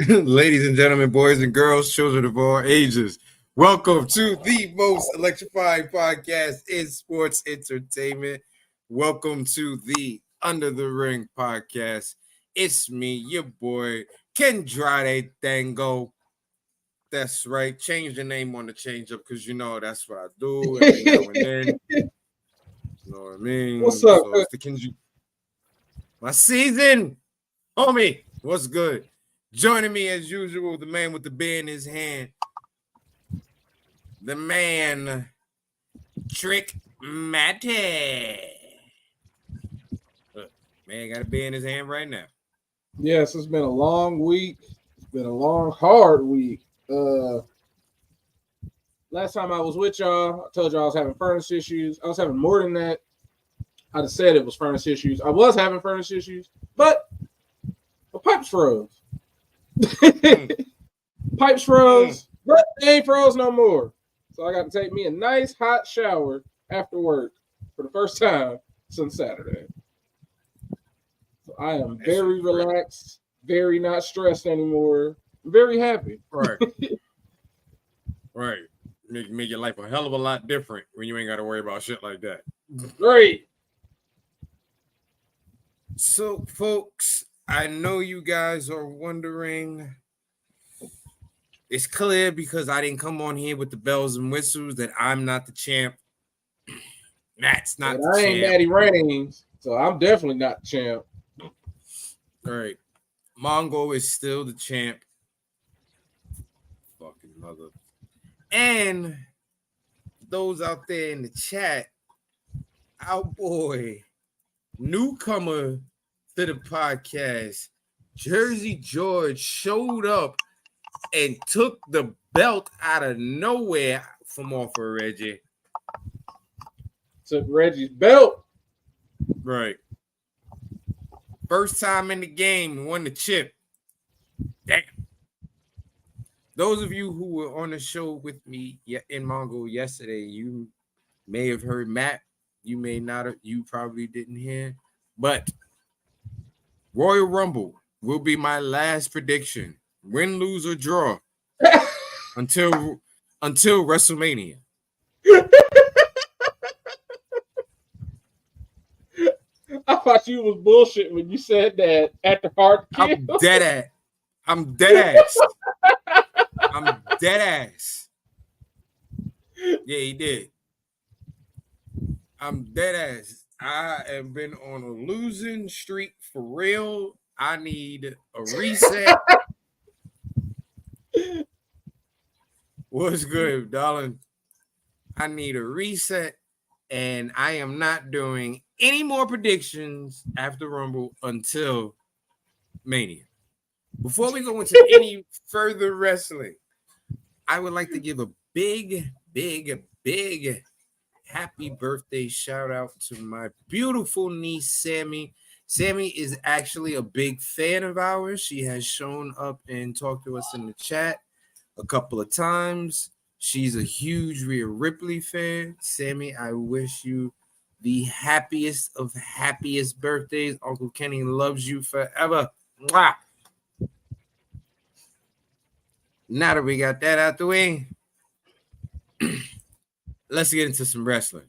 Ladies and gentlemen, boys and girls, children of all ages, welcome to the most electrifying podcast in sports entertainment. Welcome to the Under the Ring podcast. It's me, your boy, Kendrade Tango. That's right. Change the name on the change up because you know that's what I do every now and then. You know what I mean? What's up? So it's the Kenji. My season, homie. What's good? Joining me as usual, the man with the beer in his hand, the man, Trick Matty. Look, man got a beer in his hand right now. Yes, it's been a long week. It's been a long, hard week. Last time I was with y'all, I told y'all I was having furnace issues. I was having more than that. I'd have said it was furnace issues. I was having furnace issues, but the pipes froze. Pipes froze, but they ain't froze no more. So I got to take me a nice hot shower after work for the first time since Saturday. So I am very relaxed, very not stressed anymore. I'm very happy. Right. Right. Make your life a hell of a lot different when you ain't got to worry about shit like that. Great. So, folks, I know you guys are wondering. It's clear because I didn't come on here with the bells and whistles that I'm not the champ. Matt's not the champ. I ain't Daddy Reigns, so I'm definitely not the champ. All right. Mongo is still the champ. Fucking mother. And those out there in the chat, our boy, newcomer to the podcast, Jersey George, showed up and took the belt out of nowhere from off of Reggie. Took Reggie's belt. Right. First time in the game, won the chip. Damn. Those of you who were on the show with me in Mongo yesterday, you may have heard Matt. You may not have. You probably didn't hear. But Royal Rumble will be my last prediction. Win, lose, or draw until WrestleMania. I thought you was bullshit when you said that at the Hard To Kill. I'm dead ass. I'm dead ass. Yeah, he did. I'm dead ass. I have been on a losing streak for real. I need a reset. What's good, darling? I need a reset, and I am not doing any more predictions after Rumble until Mania. Before we go into any further wrestling, I would like to give a big happy birthday shout out to my beautiful niece, Sammy. Sammy is actually a big fan of ours. She has shown up and talked to us in the chat a couple of times. She's a huge Rhea Ripley fan. Sammy, I wish you the happiest of happiest birthdays. Uncle Kenny loves you forever. Mwah! Now that we got that out the way, let's get into some wrestling.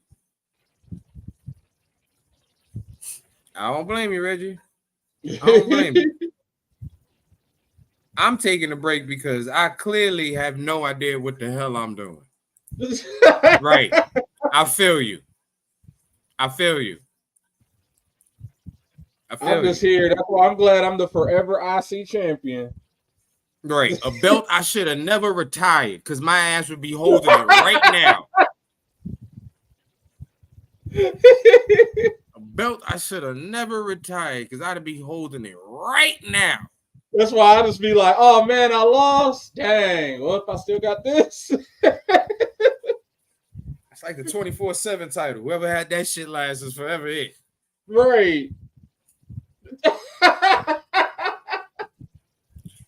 I don't blame you, Reggie. I don't blame you. I'm taking a break because I clearly have no idea what the hell I'm doing. Right. I feel you. I'm just here. That's why I'm glad I'm the forever IC champion. Right. A belt I should have never retired because my ass would be holding it right now. A belt I should have never retired because I'd be holding it right now. That's why I just be like, oh man, I lost. Dang, what if I still got this? It's like the 24/7 title. Whoever had that shit last is forever it. Right.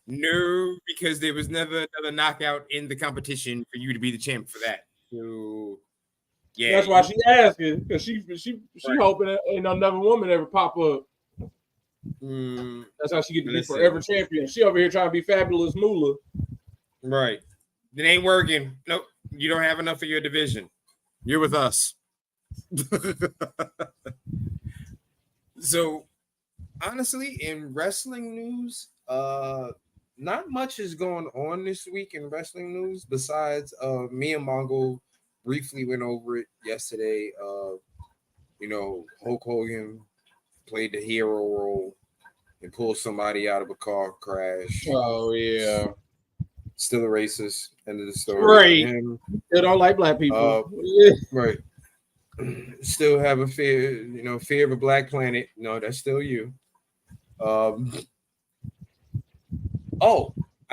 No, because there was never another knockout in the competition for you to be the champ for that. So yeah, that's why she asking, because she right. Hoping that ain't another woman ever pop up. That's how she get to be forever champion. She over here trying to be Fabulous Moolah. Right. It ain't working. Nope. You don't have enough for your division. You're with us. So, honestly, in wrestling news, not much is going on this week in wrestling news besides me and Mongo briefly went over it yesterday. Hulk Hogan played the hero role and pulled somebody out of a car crash. Oh yeah. Still a racist. End of the story. Right. They don't like black people. Right. Still have a fear of a black planet. No, that's still you. I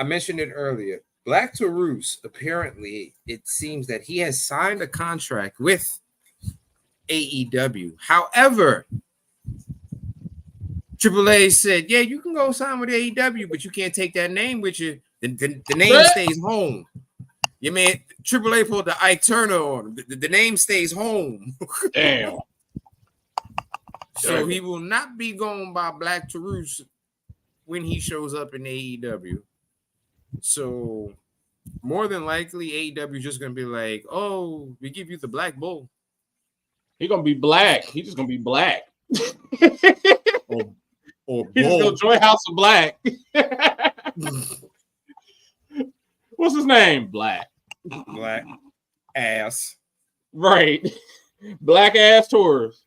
mentioned it earlier. Black Taurus, apparently, it seems that he has signed a contract with AEW. However, AAA said, yeah, you can go sign with AEW, but you can't take that name with you. The name stays home. You mean AAA pulled the Ike Turner on him. The name stays home. Damn. So he will not be going by Black Taurus when he shows up in AEW. So more than likely, AEW is just gonna be like, "Oh, we give you the Black Bull." He gonna be black. He's just gonna be black. or he's just gonna join House of Black. What's his name? Black ass. Right. Black ass Taurus.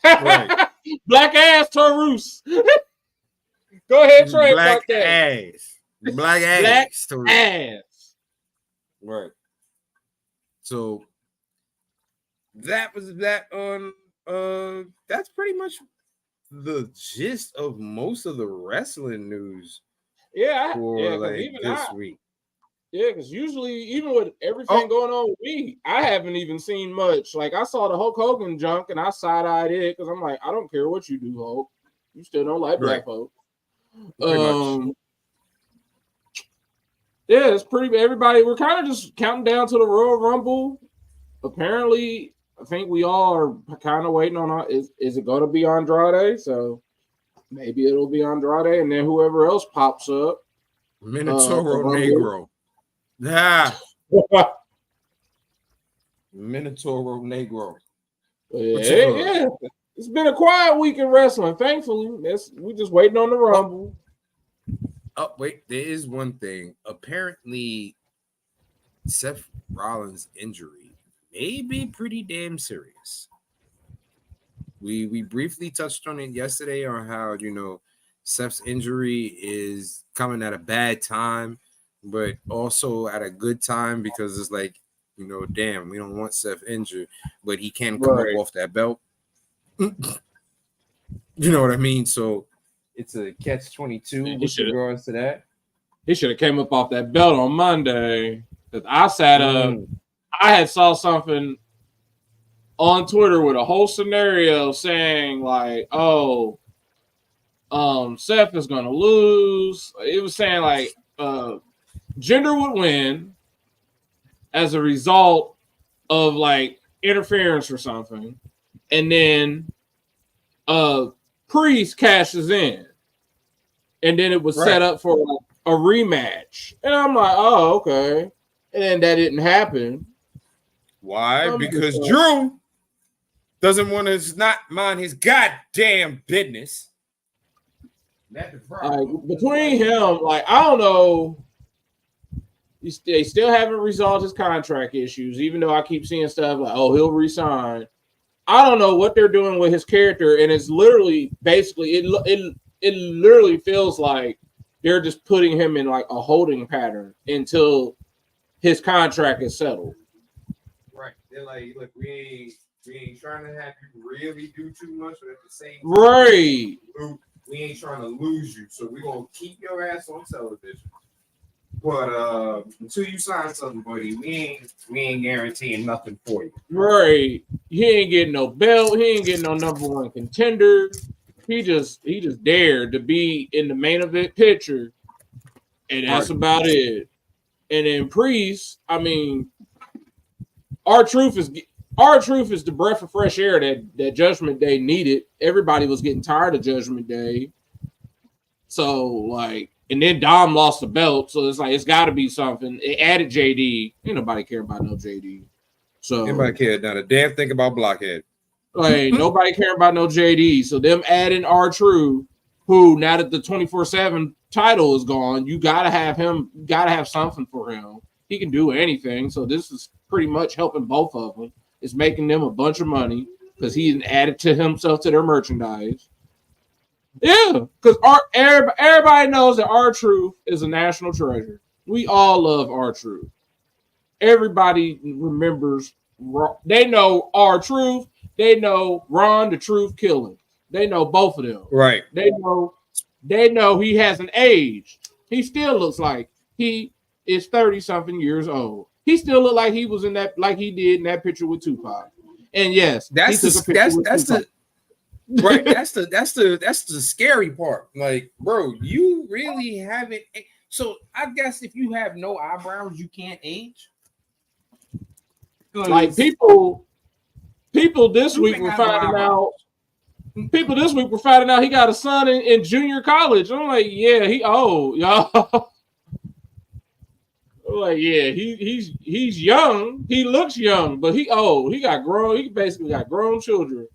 Right. Black ass Taurus. Go ahead, Trey. Black ass. Black ass. Black ass. Right. So that was that on that's pretty much the gist of most of the wrestling news. Yeah, this week. Yeah, because usually, even with everything going on with me, I haven't even seen much. Like, I saw the Hulk Hogan junk and I side-eyed it because I'm like, I don't care what you do, Hulk. You still don't like black folk. Yeah, it's pretty. Everybody, we're kind of just counting down to the Royal Rumble. Apparently, I think we all are kind of waiting on. Is it going to be Andrade? So maybe it'll be Andrade, and then whoever else pops up. Minotauro Negro. Yeah. Minotauro Negro. Yeah. It's been a quiet week in wrestling. Thankfully, we're just waiting on the Rumble. Oh, wait, there is one thing. Apparently, Seth Rollins' injury may be pretty damn serious. We briefly touched on it yesterday on how, Seth's injury is coming at a bad time, but also at a good time because it's like, damn, we don't want Seth injured, but he can come up off that belt. You know what I mean? So it's a catch-22 with regards to that. He should have came up off that belt on Monday. Because I sat up, I had saw something on Twitter with a whole scenario saying like, Seth is gonna lose. It was saying like Jinder would win as a result of like interference or something, and then Priest cashes in, and then it was set up for like, a rematch. And I'm like, oh, okay. And then that didn't happen. Why? Because Drew doesn't want to not mind his goddamn business. Between him, like, I don't know. They still haven't resolved his contract issues, even though I keep seeing stuff like, oh, he'll resign. I don't know what they're doing with his character, and it's literally, basically, it literally feels like they're just putting him in like a holding pattern until his contract is settled. Right. They're like, look, we ain't trying to have you really do too much, but at the same time, we ain't trying to lose you, so we're gonna keep your ass on television. But until you sign something, buddy, we ain't guaranteeing nothing for you. Right. He ain't getting no belt. He ain't getting no number one contender. He just dared to be in the main event picture, and that's about it. And then Priest, I mean, our truth is the breath of fresh air that Judgment Day needed. Everybody was getting tired of Judgment Day. So like, and then Dom lost the belt, so it's like it's got to be something. It added JD. Ain't nobody care about no JD. So anybody care not a damn thing about Blockhead. Like nobody care about no JD. So them adding R-Truth, who now that the 24/7 title is gone, you gotta have him. You gotta have something for him. He can do anything. So this is pretty much helping both of them. It's making them a bunch of money because he added to himself to their merchandise. Yeah, because everybody knows that R-Truth is a national treasure. We all love R-Truth. Everybody remembers. They know R-Truth. They know Ron the Truth Killing. They know both of them. Right. They know he hasn't aged. He still looks like he is 30-something years old. He still look like he was in that, like he did in that picture with Tupac. And yes, that's the scary part. Like, bro, you really haven't. So I guess if you have no eyebrows, you can't age. Like people this week were finding out. People this week were finding out he got a son in junior college. I'm like, yeah, he old, y'all. I'm like, yeah, he's young. He looks young, but he old. He basically got grown children.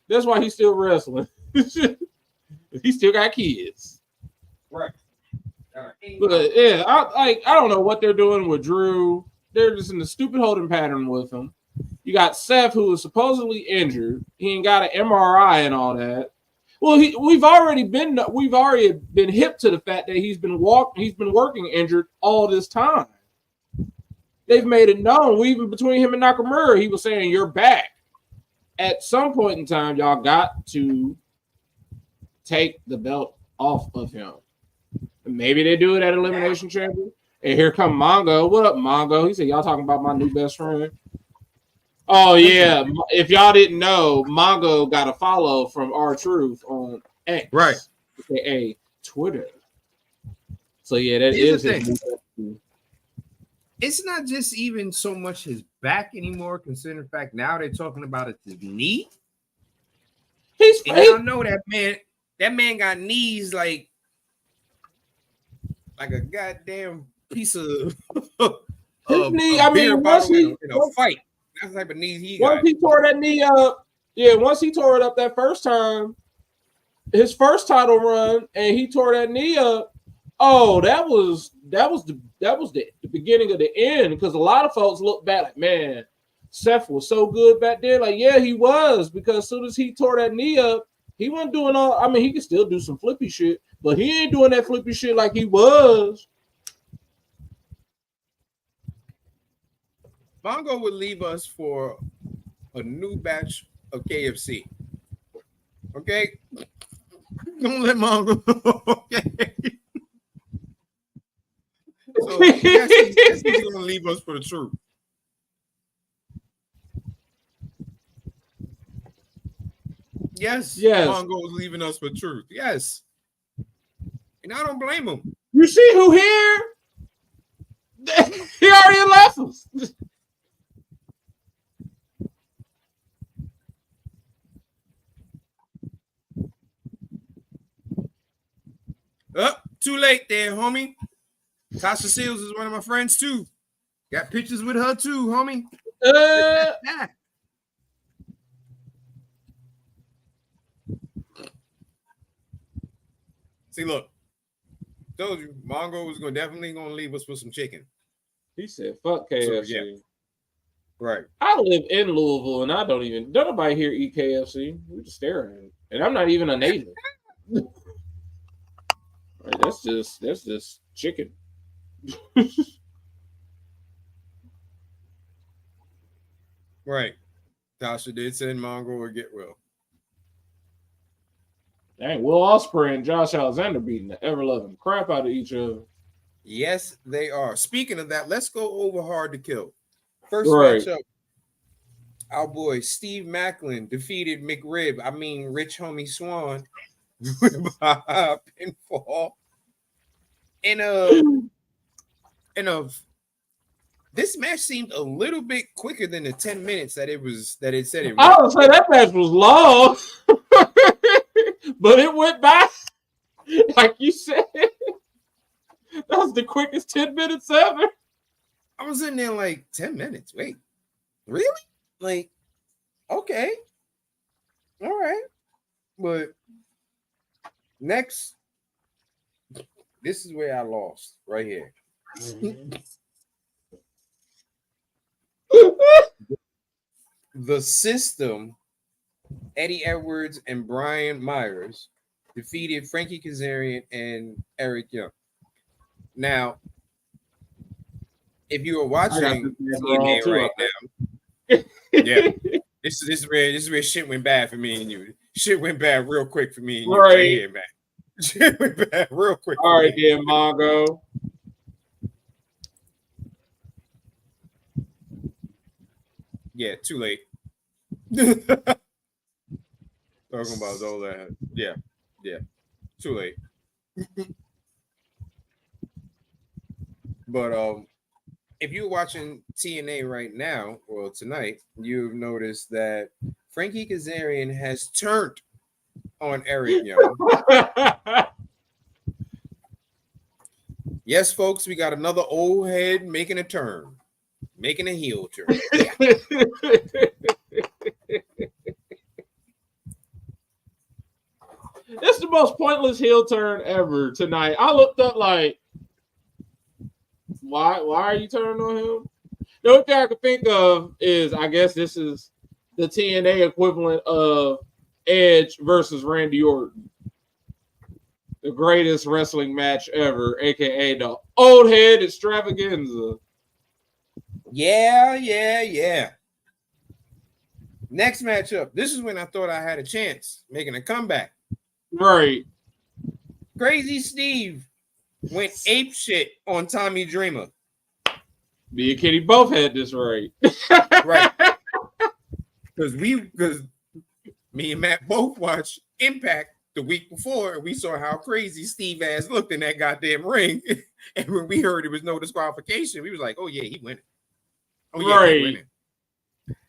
That's why he's still wrestling. He still got kids. Right. But yeah, I don't know what they're doing with Drew. They're just in the stupid holding pattern with him. You got Seth, who is supposedly injured. He ain't got an MRI and all that. Well, we've already been hip to the fact that he's been working injured all this time. They've made it known. Even between him and Nakamura, he was saying, "You're back." At some point in time, y'all got to take the belt off of him. Maybe they do it at Elimination Chamber. And here come Mongo. What up, Mongo? He said, y'all talking about my new best friend? Oh, yeah. If y'all didn't know, Mongo got a follow from R-Truth on X. Right. AKA Twitter. So, yeah, that is his new best friend. It's not just even so much his back anymore, considering the fact now they're talking about it, his knee. I know that man. That man got knees like a goddamn piece of his knee. I mean, once he in a fight, that's the type of knees he got. Once he tore that knee up, once he tore it up that first time, his first title run, and he tore that knee up. Oh, that was the beginning of the end, because a lot of folks look back like, man, Seth was so good back then. Like, yeah, he was, because as soon as he tore that knee up, he wasn't doing all. I mean, he could still do some flippy shit, but he ain't doing that flippy shit like he was. Mongo would leave us for a new batch of KFC. Okay, don't let Mongo. Okay. So he's going to leave us for the truth. Yes. Mongo is leaving us for truth. Yes. And I don't blame him. You see who here? He already left us. Too late there, homie. Tasha Seals is one of my friends too. Got pictures with her too, homie. See, look, told you, Mongo was definitely gonna leave us with some chicken. He said, "Fuck KFC." So, yeah. Right. I live in Louisville, and don't nobody here eat KFC. We just stare at it, and I'm not even a native. Right, that's just chicken. Right. Tasha did send Mongo or get well. Dang, Will Ospreay and Josh Alexander beating the ever-loving crap out of each other. Yes, they are. Speaking of that, let's go over Hard to Kill. First matchup, our boy Steve Macklin defeated Rich Homie Swan by pinfall. This match seemed a little bit quicker than the 10 minutes that it said it was. I would say that match was long, but it went by. Like you said, that was the quickest 10 minutes ever. I was in there like 10 minutes. Wait, really? Like, okay. All right. But next, this is where I lost right here. The System, Eddie Edwards and Brian Myers defeated Frankie Kazarian and Eric Young. Now, if you are watching TNA right now, yeah, this is where shit went bad for me and you. Shit went bad real quick for me and you right here, man. Shit went bad real quick. All right, then, Mongo. Yeah, too late. Talking about all that. Yeah, too late. But if you're watching TNA right now, or tonight, you've noticed that Frankie Kazarian has turned on Eric Young. Yes, folks, we got another old head making a turn, making a heel turn. Yeah. It's the most pointless heel turn ever tonight. I looked up like, why are you turning on him? The only thing I could think of is, I guess this is the TNA equivalent of Edge versus Randy Orton. The greatest wrestling match ever, aka the old head extravaganza. Yeah. Next matchup. This is when I thought I had a chance making a comeback. Right. Crazy Steve went ape shit on Tommy Dreamer. Me and Kenny both had this right. Right. Because me and Matt both watched Impact the week before, and we saw how crazy Steve ass looked in that goddamn ring. And when we heard it was no disqualification, we was like, oh yeah, he winning. Oh yeah, right. he winning.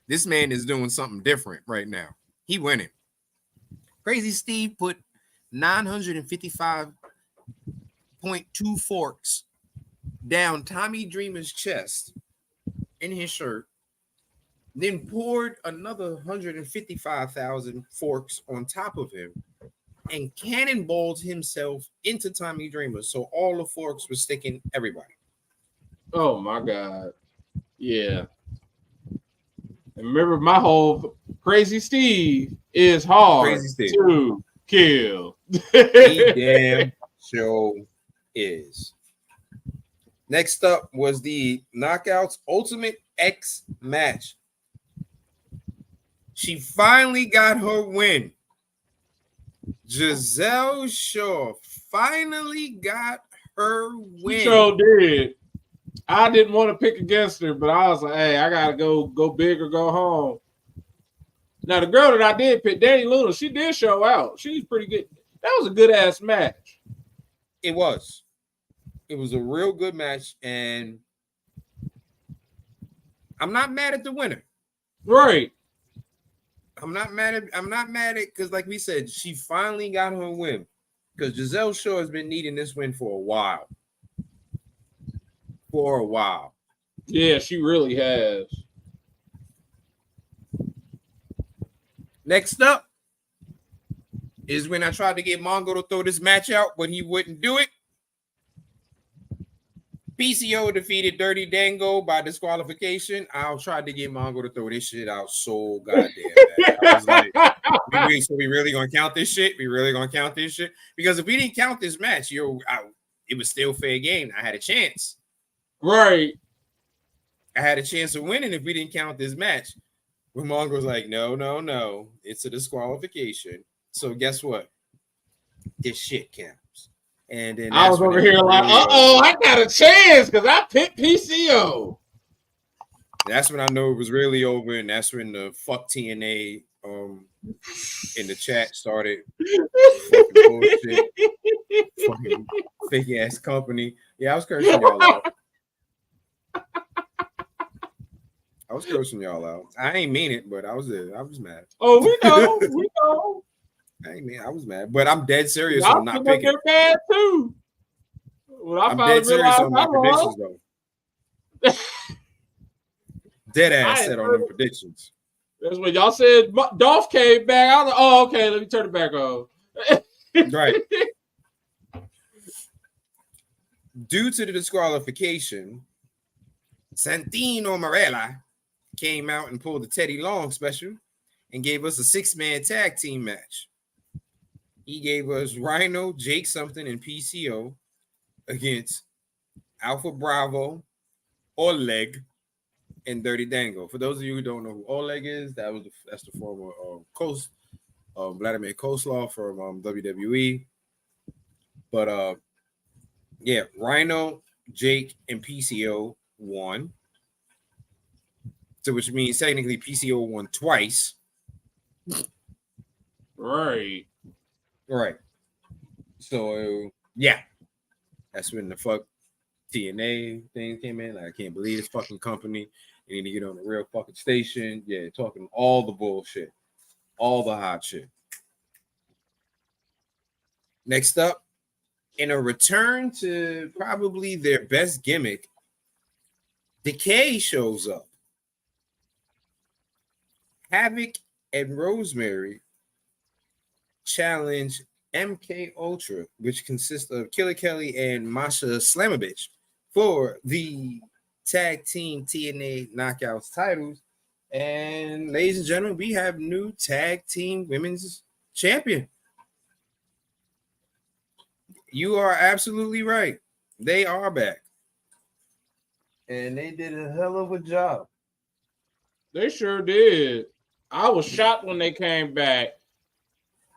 This man is doing something different right now. He winning. Crazy Steve put 955.2 forks down Tommy Dreamer's chest in his shirt, then poured another 155,000 forks on top of him and cannonballed himself into Tommy Dreamer. So all the forks were sticking everybody. Oh my God. Yeah. And remember, my whole Crazy Steve is hard to kill. He damn sure is. Next up was the Knockouts Ultimate X match. She finally got her win. Giselle Shaw finally got her win. She sure did. I didn't want to pick against her, but I was like, hey, I gotta go big or go home. Now the girl that I did pick, Danny Luna, she did show out. She's pretty good. That was a good ass match. It was. It was a real good match, and I'm not mad at the winner. Right. I'm not mad at because, like we said, she finally got her win. Because Giselle Shaw has been needing this win for a while. Yeah, she really has. Next up is when I tried to get Mongo to throw this match out, but he wouldn't do it. PCO defeated Dirty Dango by disqualification. I tried to get Mongo to throw this shit out so goddamn bad. I was like, we really gonna count this shit? We really gonna count this shit? Because if we didn't count this match, it was still fair game. I had a chance. Right. I had a chance of winning if we didn't count this match. When Mongo was like, no, it's a disqualification. So guess what? This shit counts. And then I was over here like, I got a chance because I picked PCO. That's when I know it was really over, and that's when the fuck TNA in the chat started fucking bullshit, fucking fake ass company. Yeah, I was cursing y'all out. I ain't mean it, but I was there. I was mad. Oh, we know. Hey man, I was mad, but I'm dead serious Y'all on not feel like picking. they're bad too. When I I'm finally dead serious realized on my I'm wrong, predictions though. Dead ass I set ain't on heard them it. predictions. That's when y'all said Dolph came back. I was like, oh, okay, let me turn it back on. Right. Due to the disqualification, Santino Marella came out and pulled the Teddy Long special and gave us a 6-man tag team match. He gave us Rhino, Jake something, and PCO against Alpha Bravo, Oleg, and Dirty Dango. For those of you who don't know who Oleg is, that's the former Vladimir Kozlov from WWE. But yeah, Rhino, Jake, and PCO won. So which means technically PCO won twice. Right. Right. So yeah, that's when the fuck TNA thing came in. Like, I can't believe this fucking company. You need to get on a real fucking station. Yeah, talking all the bullshit, all the hot shit. Next up, in a return to probably their best gimmick, Decay shows up. Havoc and Rosemary challenge MK Ultra, which consists of Killer Kelly and Masha Slamovich for the tag team TNA Knockouts titles. And ladies and gentlemen, we have new tag team women's champion. You are absolutely right. They are back. And they did a hell of a job. They sure did. I was shocked when they came back.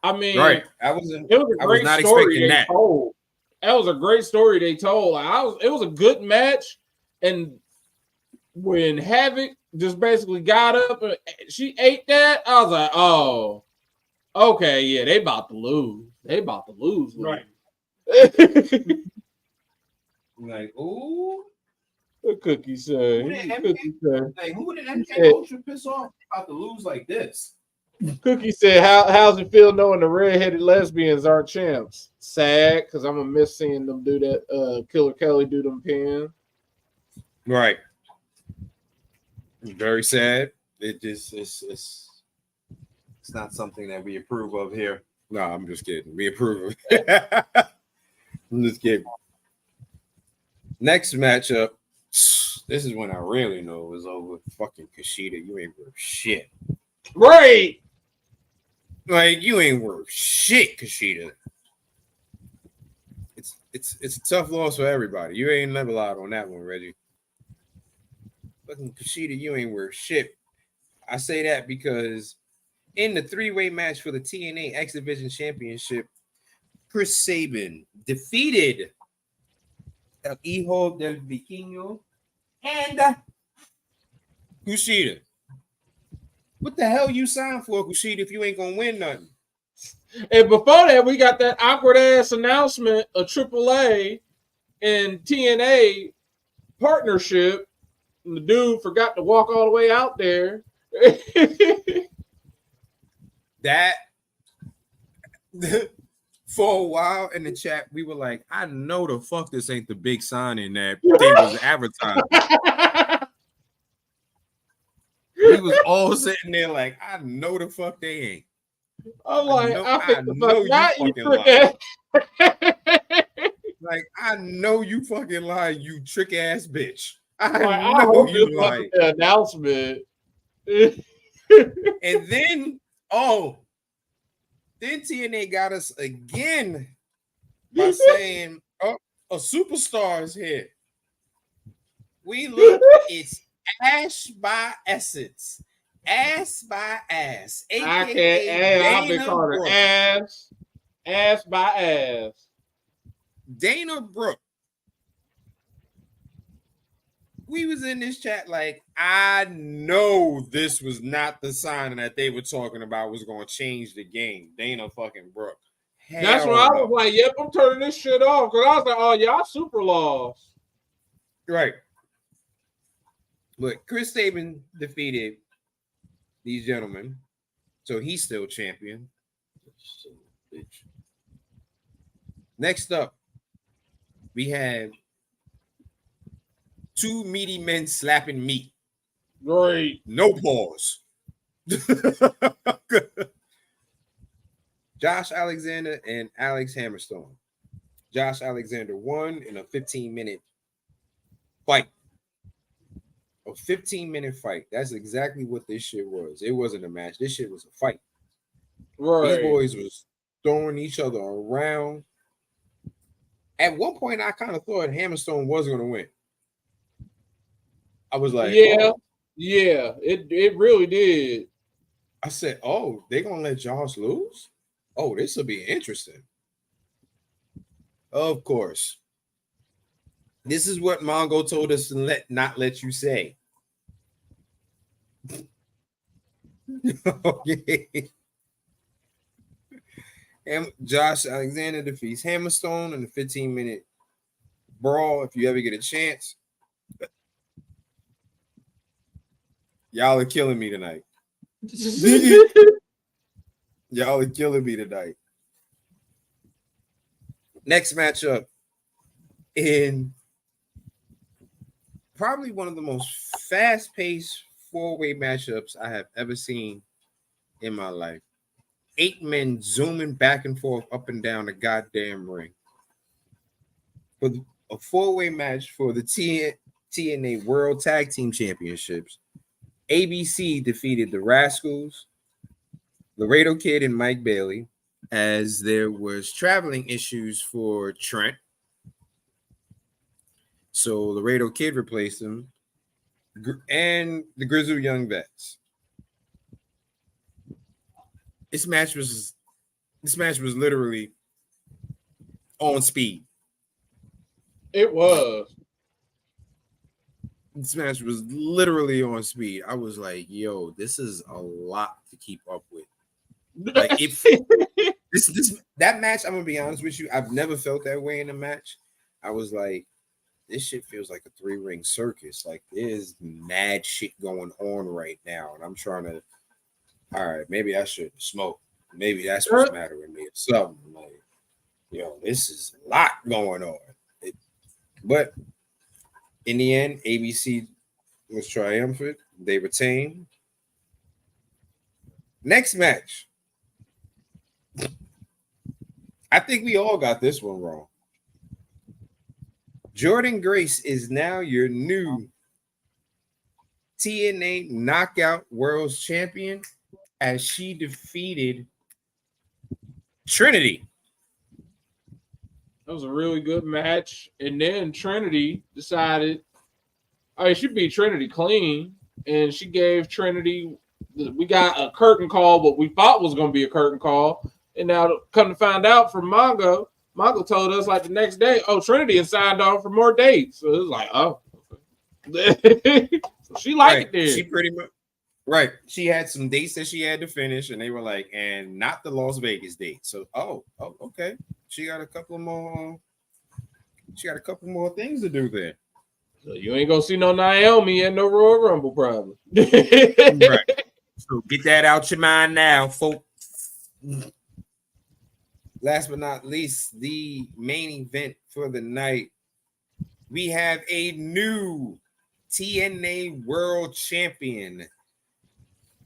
I mean, Right. it was a great not story expecting they that. told. That was a great story they told. It was a good match. And when Havoc just basically got up and she ate that, I was like, oh, okay, yeah, they about to lose. They about to lose. Right. Like, ooh. What Cookie say? Who did He MK said, Ultra piss off about to lose like this? Cookie said, how's it feel knowing the redheaded lesbians aren't champs? Sad, because I'm gonna miss seeing them do that. Killer Kelly do them pin. Right. Very sad. It's not something that we approve of here. No, I'm just kidding. We approve of it. I'm just kidding. Next matchup. This is when I really know it was over. Fucking Kushida, you ain't worth shit. Right. Like, you ain't worth shit, Kushida. It's a tough loss for everybody. You ain't never lied on that one, Reggie. Fucking Kushida, you ain't worth shit. I say that because in the 3-way match for the TNA X Division Championship, Chris Sabin defeated El Hijo del Vikingo and Kushida. What the hell you signed for, Kushida, if you ain't gonna win nothing? And before that, we got that awkward ass announcement of AAA and TNA partnership. And the dude forgot to walk all the way out there. That for a while in the chat, we were like, I know the fuck this ain't the big signing that they was advertising. We was all sitting there like, I know the fuck they ain't. I'm like, I know you fucking lying. Like, I know you fucking lying, you trick ass bitch. I know you lying. The announcement. And then, then TNA got us again by saying, oh, a superstar is here. We look, it's Ash by Essence. Ass by Ass. AKA I've been calling her ass by ass. Dana Brooke. We was in this chat like, I know this was not the sign that they were talking about was going to change the game. Dana fucking Brooke. That's why I was like, yep, I'm turning this shit off. Because I was like, oh, y'all super lost. Right. But Chris Sabin defeated these gentlemen. So he's still champion. Bitch. Next up, we have two meaty men slapping meat. Great. No pause. Josh Alexander and Alex Hammerstone. Josh Alexander won in a 15-minute fight. A 15-minute fight. That's exactly what this shit was. It wasn't a match. This shit was a fight. Right. These boys was throwing each other around. At one point, I kind of thought Hammerstone was going to win. I was like, yeah, it really did. I said, oh, they're going to let Josh lose? Oh, this will be interesting. Of course. This is what Mongo told us to not let you say. Okay. And Josh Alexander defeats Hammerstone in a 15-minute brawl. If you ever get a chance, y'all are killing me tonight. Y'all are killing me tonight. Next matchup in probably one of the most fast-paced four-way matchups I have ever seen in my life. 8 men zooming back and forth up and down the goddamn ring. For a four-way match for the TNA World Tag Team Championships, ABC defeated the Rascals, Laredo Kid, and Mike Bailey, as there was traveling issues for Trent. So Laredo Kid replaced him, and the Grizzled Young Vets. This match was literally on speed. It was. This match was literally on speed. I was like, yo, this is a lot to keep up with. Like if that match, I'm gonna be honest with you, I've never felt that way in a match. I was like, this shit feels like a 3-ring circus. Like there's mad shit going on right now. And I'm trying to, all right, maybe I should smoke. Maybe that's what's the matter with me or something. Like, yo, this is a lot going on. But in the end, ABC was triumphant. They retained. Next match. I think we all got this one wrong. Jordan Grace is now your new TNA Knockout World Champion as she defeated Trinity. That was a really good match. And then Trinity decided, she beat Trinity clean. And she gave Trinity, we got a curtain call, what we thought was going to be a curtain call. And now come to find out from Mongo told us like the next day, Trinity has signed on for more dates. So it was like, oh. So she liked it there. She pretty much, right. She had some dates that she had to finish, and they were like, and not the Las Vegas date. So, okay. She got a couple more things to do there. So you ain't gonna see no Naomi and no Royal Rumble, probably. Right. So get that out your mind now, folks. Last but not least, the main event for the night. We have a new TNA World Champion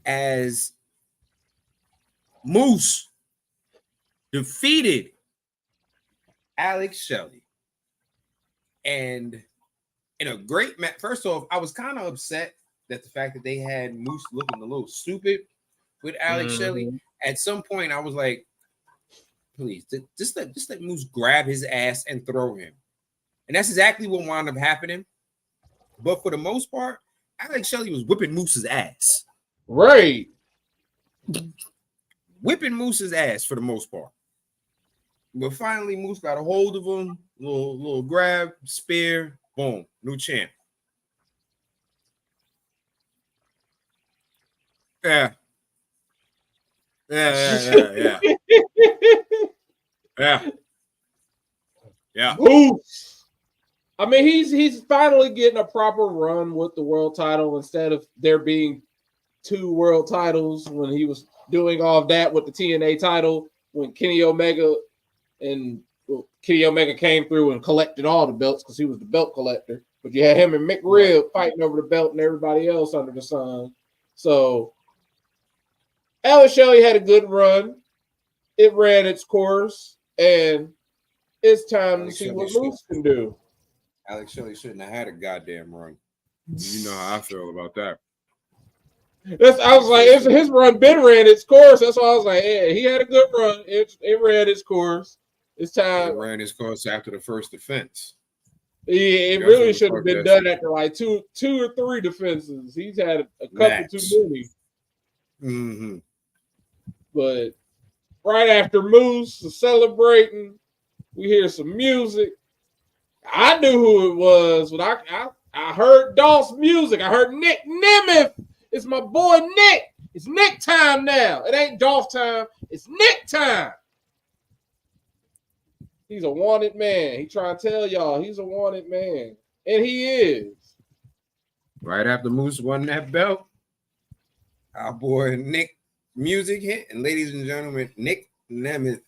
as Moose defeated Alex Shelley. And in a great match, first off, I was kind of upset that the fact that they had Moose looking a little stupid with Alex Shelley. At some point, I was like, please, just let Moose grab his ass and throw him. And that's exactly what wound up happening. But for the most part, Alex Shelley was whipping Moose's ass. Right. Whipping Moose's ass for the most part. But finally, Moose got a hold of him. Little grab, spear, boom, new champ. Yeah. Yeah. Moose. I mean, he's finally getting a proper run with the world title instead of there being 2 world titles when he was doing all of that with the TNA title. when Kenny Omega came through and collected all the belts because he was the belt collector. But you had him and McRib fighting over the belt and everybody else under the sun. So Alex Shelley had a good run. It ran its course, and it's time to see what Moose can do. Alex Shelley shouldn't have had a goddamn run. You know how I feel about that. I was like, his run been ran its course. That's why I was like, yeah, he had a good run. It ran its course. It's time. It ran its course after the first defense. Yeah, it really should have been done after like two or three defenses. He's had a couple too many. Mm-hmm. But right after Moose was celebrating, we hear some music. I knew who it was, but I heard Dolph's music. I heard Nick Nemeth. It's my boy Nick. It's Nick time now. It ain't Dolph time. It's Nick time. He's a wanted man. He trying to tell y'all he's a wanted man. And he is. Right after Moose won that belt, our boy Nick music hit. And ladies and gentlemen, Nick Nemeth,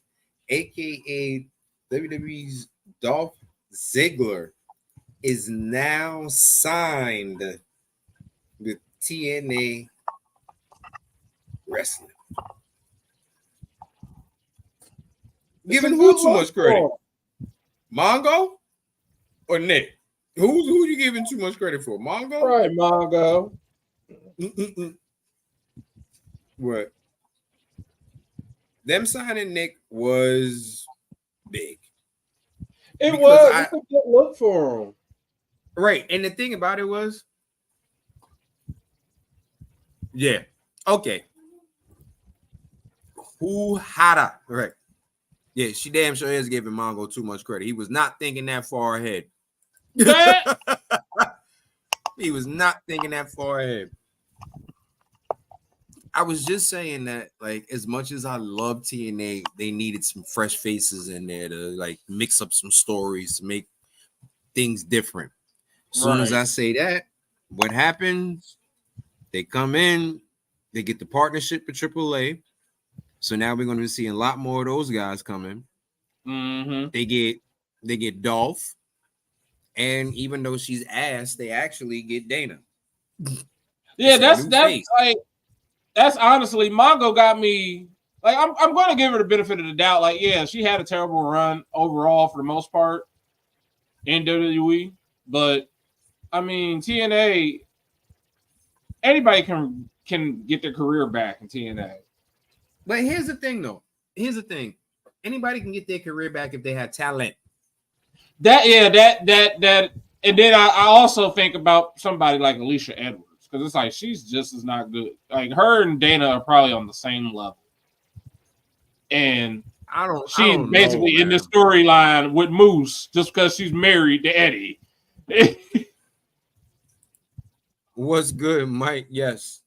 a.k.a. WWE's Dolph Ziggler, is now signed with TNA Wrestling. Giving who too much credit? Mongo or Nick? Who you giving too much credit for? Mongo? Right, Mongo. What? Them signing Nick was big. It was a good look for him. Right. And the thing about it was, yeah. Okay. Who had right. Yeah, she damn sure is giving Mongo too much credit. He was not thinking that far ahead. He was not thinking that far ahead. I was just saying that, like, as much as I love TNA, they needed some fresh faces in there to like mix up some stories to make things different. As soon as I say that, what happens? They come in, they get the partnership with AAA. So now we're going to be seeing a lot more of those guys coming. Mm-hmm. They get Dolph, and even though she's ass, they actually get Dana. Yeah, that's like that's honestly Mongo got me. Like I'm going to give her the benefit of the doubt. Like, yeah, she had a terrible run overall for the most part in WWE, but I mean TNA. Anybody can get their career back in TNA. But here's the thing, though. Here's the thing. Anybody can get their career back if they have talent. That, and then I also think about somebody like Alicia Edwards because it's like she's just as not good. Like her and Dana are probably on the same level, and she's basically in the storyline with Moose just because she's married to Eddie. What's good, Mike? Yes,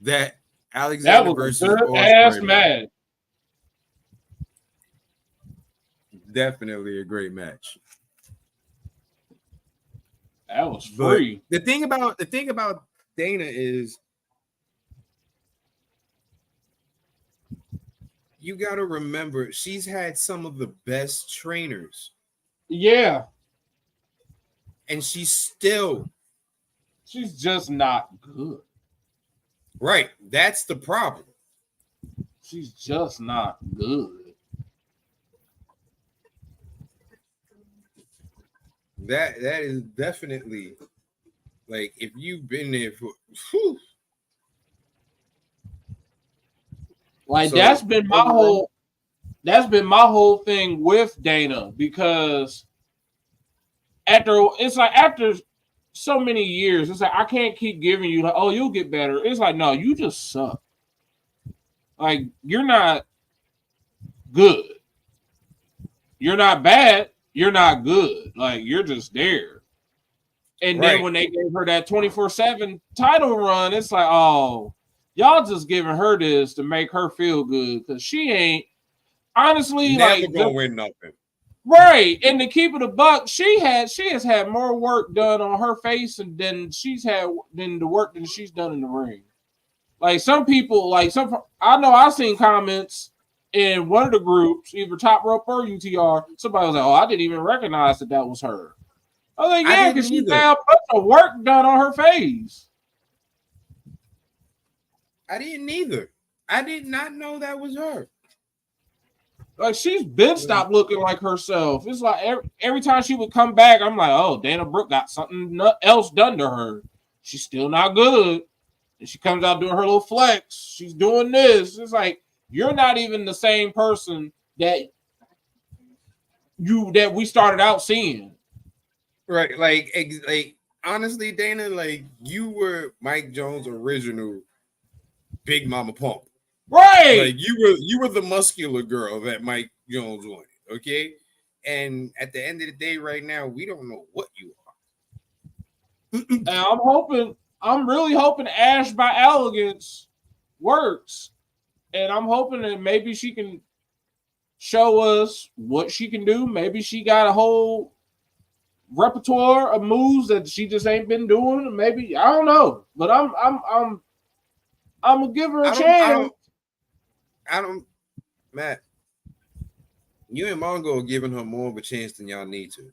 that Alexander versus ass match. Definitely a great match. That was free. But the thing about Dana is you got to remember she's had some of the best trainers. Yeah. And she's just not good. Right. That's the problem. She's just not good. That is definitely like if you've been there for like that's been my whole thing with Dana because after so many years, it's like I can't keep giving you like, oh, you'll get better. It's like, no, you just suck. Like you're not good. You're not bad. You're not good. Like you're just there. And then when they gave her that 24/7 title run, it's like, oh, y'all just giving her this to make her feel good because she ain't honestly never gonna win nothing. Right. And to keep it a buck, she has had more work done on her face than the work that she's done in the ring. Like some people, I know I've seen comments in one of the groups, either Top Rope or UTR, somebody was like, "Oh, I didn't even recognize that was her." I was like, I "Yeah, didn't because she either. had a bunch of work done on her face." I didn't either. I did not know that was her. Like, she's been stopped looking like herself. It's like every time she would come back, I'm like, "Oh, Dana Brooke got something else done to her. She's still not good." And she comes out doing her little flex. She's doing this. It's like, you're not even the same person that we started out seeing. Right. Like honestly, Dana, like you were Mike Jones' original Big Mama Pump. Right. Like you were the muscular girl that Mike Jones wanted. Okay. And at the end of the day, right now, we don't know what you are. And I'm really hoping Ash by Elegance works. And I'm hoping that maybe she can show us what she can do. Maybe she got a whole repertoire of moves that she just ain't been doing. Maybe, I don't know. But I'm gonna give her a chance. I don't, Matt. You and Mongo are giving her more of a chance than y'all need to.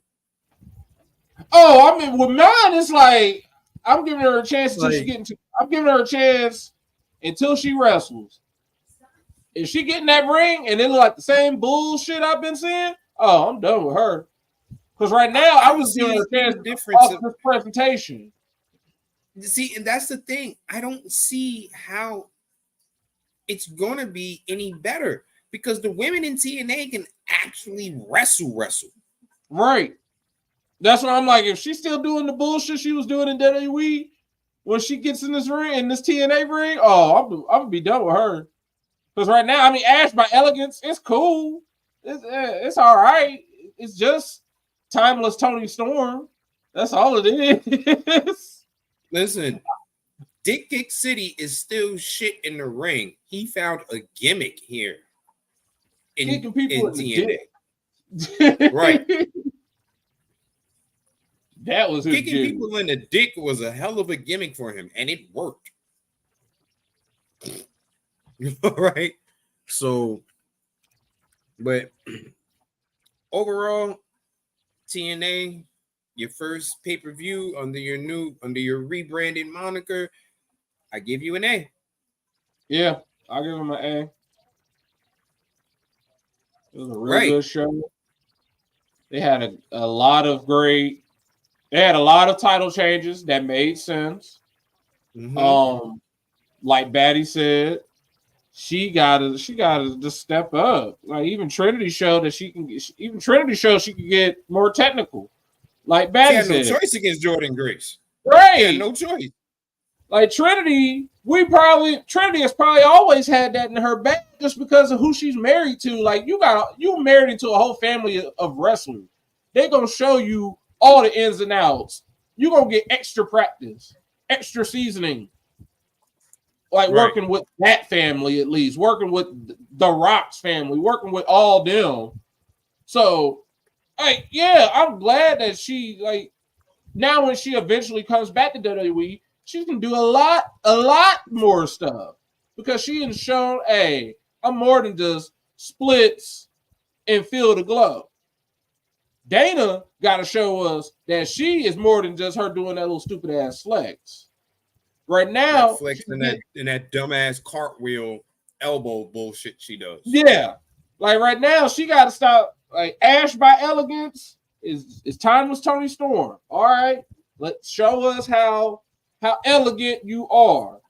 Oh, I mean, with mine, it's like I'm giving her a chance until she get into. I'm giving her a chance until she wrestles. If she get in that ring and it look like the same bullshit I've been seeing, oh, I'm done with her. Because right now, I was giving her a chance off this presentation. See, and that's the thing. I don't see how it's gonna be any better because the women in TNA can actually wrestle. Right. That's what I'm like. If she's still doing the bullshit she was doing in WWE, when she gets in this ring, in this TNA ring, oh, I'm gonna be done with her. Because right now, I mean, Ash by Elegance, it's cool. It's all right. It's just timeless Toni Storm. That's all it is. Listen, Dick Kick City is still shit in the ring. He found a gimmick here in TNA. Right. That was his kicking people in the dick was a hell of a gimmick for him, and it worked. Right. So, but overall, TNA, your first pay-per-view under your rebranded moniker, I give you an A. Yeah, I'll give him an A. It was a really good show. They had a lot of title changes that made sense. Mm-hmm. Like Batty said, she gotta just step up. Like even Trinity showed that she can get more technical. Like Batty said, she had no choice against Jordan Grace. Right. She had no choice. Like Trinity has probably always had that in her bag just because of who she's married to. Like you married into a whole family of wrestlers. They're gonna show you all the ins and outs. You're gonna get extra practice, extra seasoning. Like working with that family, at least working with the Rock's family, working with all them. So, like, yeah, I'm glad that she now when she eventually comes back to WWE, she can do a lot more stuff because she has shown, hey, I'm more than just splits and feel the glove. Dana got to show us that she is more than just her doing that little stupid ass flex. Right now, that flex and that dumbass cartwheel elbow bullshit she does. Yeah, like right now she got to stop. Like Ash by Elegance is timeless Toni Storm. All right, let's show us how elegant you are.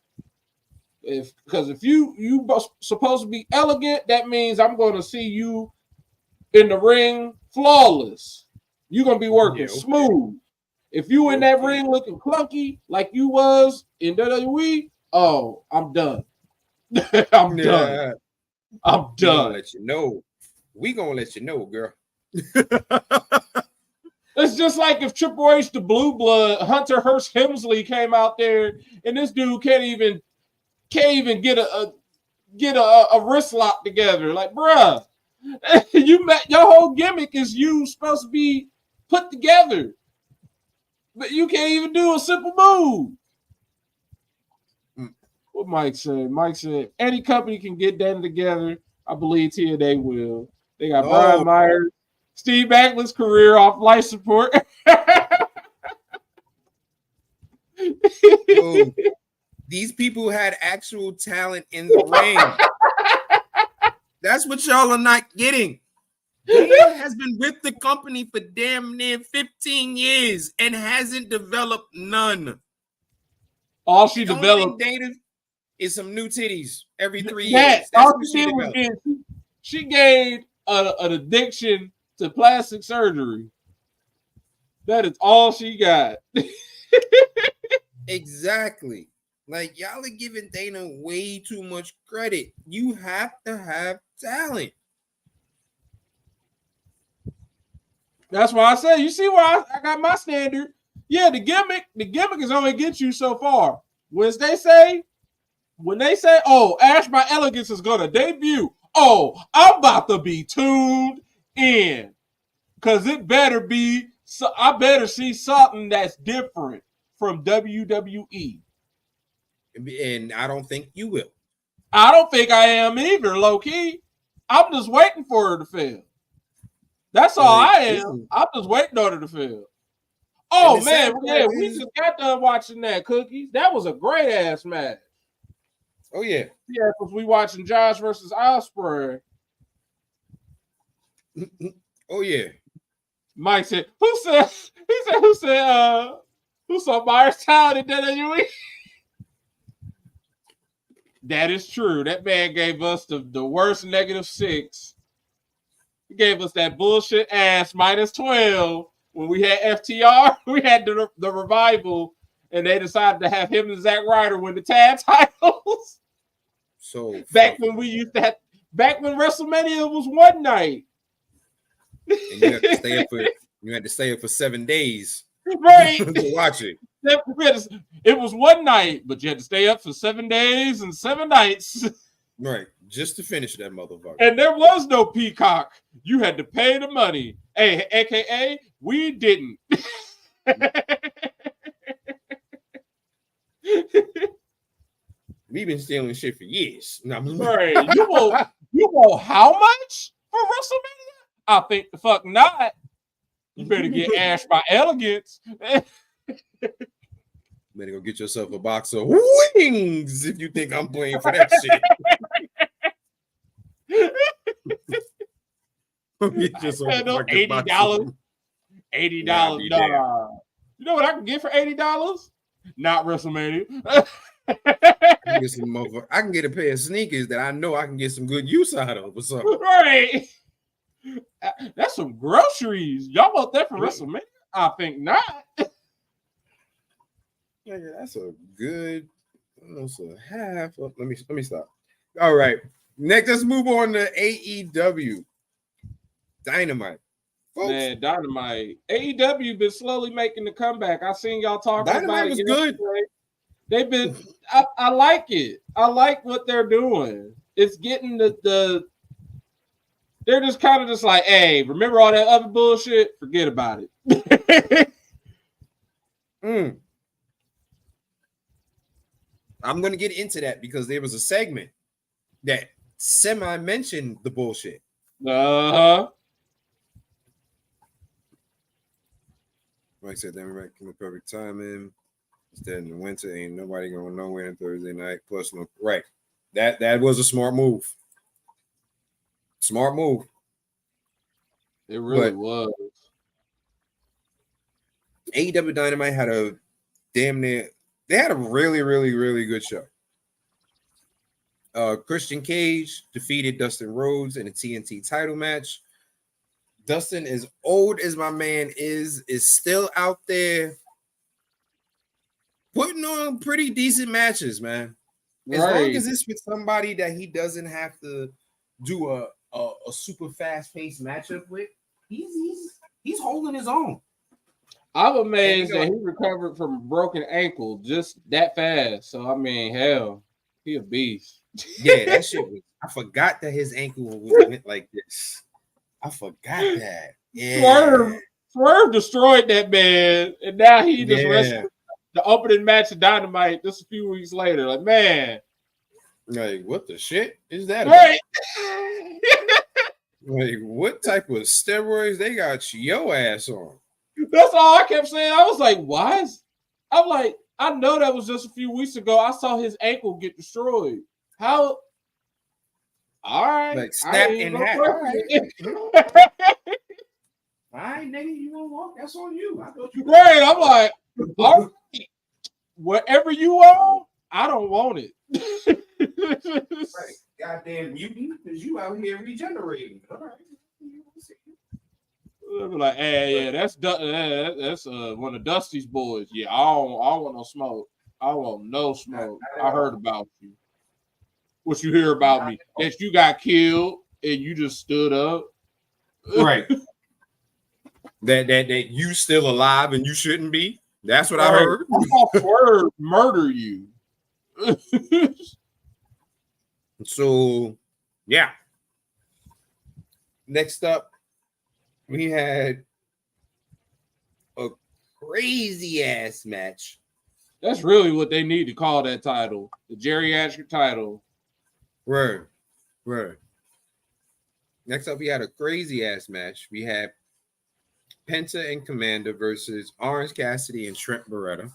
Because if you supposed to be elegant, that means I'm going to see you in the ring flawless. You're going to be working smooth. If you in that ring looking clunky like you was in WWE, oh, I'm done. I'm done. I'm done. Let you know. We gonna let you know, girl. It's just like if Triple H, the Blue Blood, Hunter Hearst Helmsley came out there, and this dude can't even get a wrist lock together. Like, bruh, your whole gimmick is you supposed to be put together. But you can't even do a simple move. What Mike said. Mike said any company can get that together. I believe TNA will. They got Brian Myers, Steve Maclin's career off life support. Yo, these people had actual talent in the ring. That's what y'all are not getting. Dana has been with the company for damn near 15 years and hasn't developed none. All she developed, Dana, is some new titties every 3 years. That's all what she did was she gained an addiction to plastic surgery. That is all she got. Exactly. Like, y'all are giving Dana way too much credit. You have to have talent. That's why I say, you see why I got my standard. Yeah, the gimmick is only get you so far. When they say, oh, Ash by Elegance is gonna debut. Oh, I'm about to be tuned in. Cause it better be, so I better see something that's different from WWE. And I don't think you will. I don't think I am either, low key. I'm just waiting for her to fail. That's all I am. I'm just waiting on her to fail. Oh man, yeah, we just got done watching that, Cookies. That was a great ass match. Oh yeah, yeah, because we watching Josh versus Ospreay. Oh yeah. Mike said, "Who said who saw Myers' talent in WWE?" That is true. That man gave us the worst -6. He gave us that bullshit ass -12 when we had FTR. We had the revival, and they decided to have him and Zack Ryder win the tag titles. So back when we used to have, back when WrestleMania was one night. And you had to stay up for 7 days. Right. To watch it. It was one night, but you had to stay up for 7 days and 7 nights. Right. Just to finish that motherfucker. And there was no Peacock. You had to pay the money. Hey, AKA, we didn't. We've been stealing shit for years. No, right. You want how much for WrestleMania? I think the fuck not. You better get Ash by Elegance. Better go get yourself a box of wings if you think I'm playing for that shit. Get yourself $80. $80. Nah. You know what I can get for $80? Not WrestleMania. I can get a pair of sneakers that I know I can get some good use out of or something. Right. That's some groceries. Y'all want that for WrestleMania? I think not. Yeah, that's a good almost a half. Let me stop. All right. Next, let's move on to AEW. Dynamite. Folks, man, Dynamite. AEW been slowly making the comeback. I seen y'all talking about it. Dynamite was good. They've been I like it. I like what they're doing. It's getting the they're just kind of just like, hey, remember all that other bullshit? Forget about it. I'm going to get into that because there was a segment that semi-mentioned the bullshit. Uh-huh. Like I said, Dynamite came at perfect timing. Instead in the winter, ain't nobody going nowhere on Thursday night. Plus, no, right. That was a smart move. Smart move. It really was. AEW Dynamite had a damn near. They had a really, really, really good show. Christian Cage defeated Dustin Rhodes in a TNT title match. Dustin, as old as my man is still out there putting on pretty decent matches, man. As long as it's with somebody that he doesn't have to do a super fast-paced matchup with, he's holding his own. I'm amazed that he recovered from a broken ankle just that fast. So, I mean, hell, he a beast. Yeah, that shit was. I forgot that his ankle went like this. I forgot that. Yeah. Swerve destroyed that man, and now he just wrestled the opening match of Dynamite just a few weeks later. Like, man. Like, what the shit is that? Right. Like, what type of steroids they got your ass on? That's all I kept saying. I was like, why is... I'm like, I know that was just a few weeks ago. I saw his ankle get destroyed. How? All right. Like, snap in half. All right, nigga, you want to walk? That's on you. I thought you were. Right. I'm like, all right, whatever you want, I don't want it. Right. Goddamn mutant, because you out here regenerating. All right. I'll be like, hey, yeah, that's one of Dusty's boys. Yeah, I don't want no smoke. I want no smoke. I heard about you. What you hear about me? That you got killed and you just stood up. Right. that you still alive and you shouldn't be. That's what I heard. Word murder you. So, yeah. Next up, we had a crazy ass match. That's really what they need to call that title, the geriatric title. Right. Next up, we had a crazy ass match. We had Penta and Commander versus Orange Cassidy and Trent Beretta.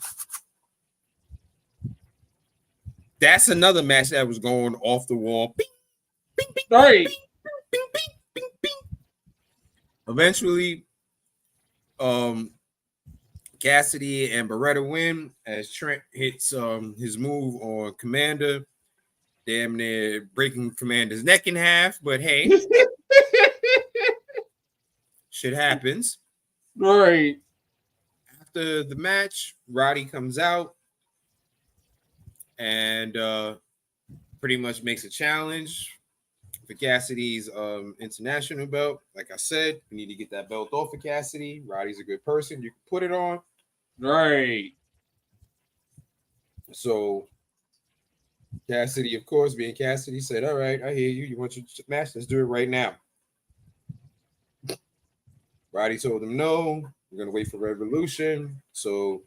That's another match that was going off the wall. Bing, bing, bing, right. Bing, bing, bing, bing, bing. Eventually, Cassidy and Beretta win as Trent hits his move on Commander, damn near breaking Commander's neck in half. But hey, shit happens. Right. After the match, Roddy comes out and pretty much makes a challenge for Cassidy's international belt. Like I said, we need to get that belt off of Cassidy. Roddy's a good person. You can put it on. Right. So Cassidy, of course, being Cassidy, said, all right, I hear you. You want your match? Let's do it right now. Roddy told him no. We're going to wait for Revolution. So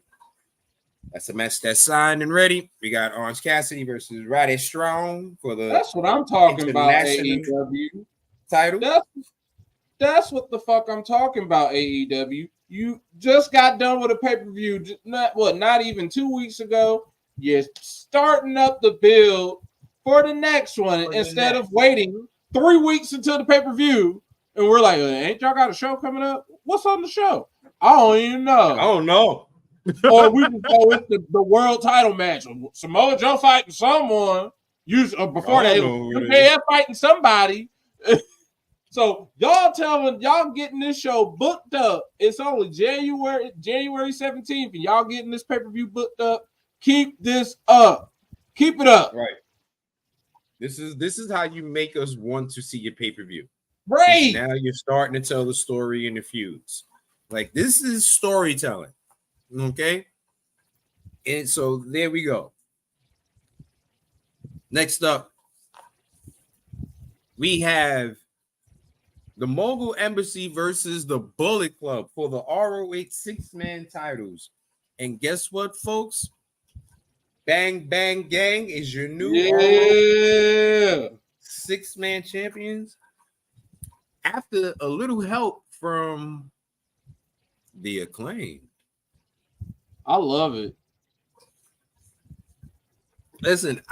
that's a match that's signed and ready. We got Orange Cassidy versus Roddy Strong for the That's what I'm talking about, AEW. Title. That's what the fuck I'm talking about, AEW. You just got done with a pay-per-view, not even 2 weeks ago. You're starting up the build for the next one instead of waiting 3 weeks until the pay-per-view. And we're like, ain't y'all got a show coming up? What's on the show? I don't even know. I don't know. Or we can go with the world title match. Samoa Joe fighting someone. Before that, MJF fighting somebody. So y'all telling y'all getting this show booked up. It's only January 17th, and y'all getting this pay-per-view booked up. Keep this up. Keep it up. Right. This is how you make us want to see your pay-per-view. Right. Now you're starting to tell the story in the feuds. Like, this is storytelling. Okay. And so there we go. Next up, we have the Mogul Embassy versus the Bullet Club for the ROH 6-man titles. And guess what, folks? Bang Bang Gang is your new ROH 6-man champions. After a little help from the Acclaim. I love it. Listen,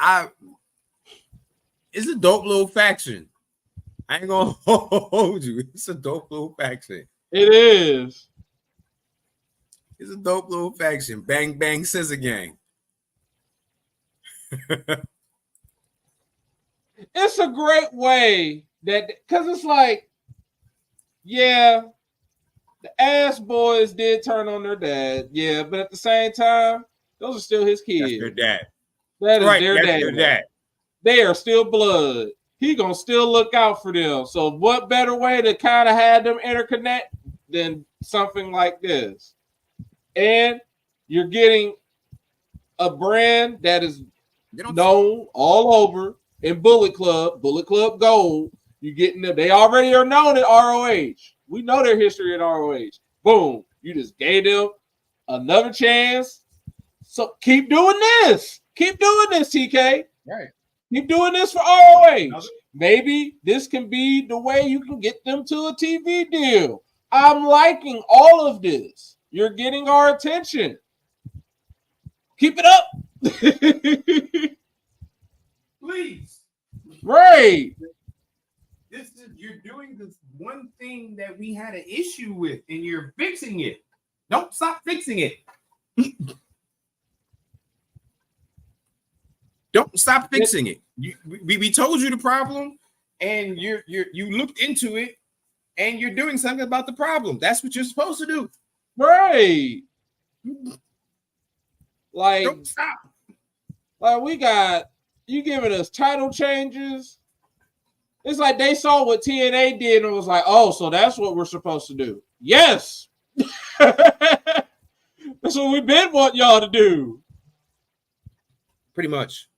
it's a dope little faction. I ain't gonna hold you. It's a dope little faction. It is. It's a dope little faction. Bang Bang Scissor Gang. It's a great way because it's like, yeah, the ass boys did turn on their dad. Yeah, but at the same time, those are still his kids. That's their dad. That is right, their that's dad. Their dad. They are still blood. He gonna still look out for them. So what better way to kind of have them interconnect than something like this? And you're getting a brand that is known all over in Bullet Club Gold. You're getting them. They already are known at ROH. We know their history at ROH. Boom. You just gave them another chance. So keep doing this. Keep doing this, TK. Right. Keep doing this for ROH. maybe this can be the way you can get them to a TV deal. I'm liking all of this. You're getting our attention. Keep it up. Please. Right. You're doing this one thing that we had an issue with, and you're fixing it. Don't stop fixing it. Don't stop fixing it. We told you the problem, and you looked into it, and you're doing something about the problem. That's what you're supposed to do. Right. Like, don't stop. Like, we got you giving us title changes. It's like they saw what TNA did and was like, oh, so that's what we're supposed to do. Yes. That's what we've been wanting y'all to do. Pretty much.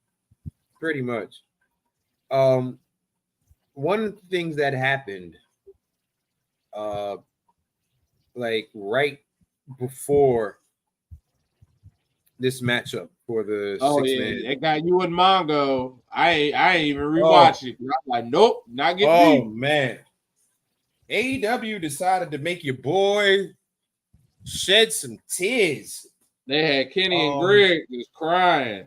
One of the things that happened, like right before this matchup for the six-man. It got you and Mongo. I ain't even rewatched it. I'm like, nope, not getting me. Man. AEW decided to make your boy shed some tears. They had Kenny and Greg just crying.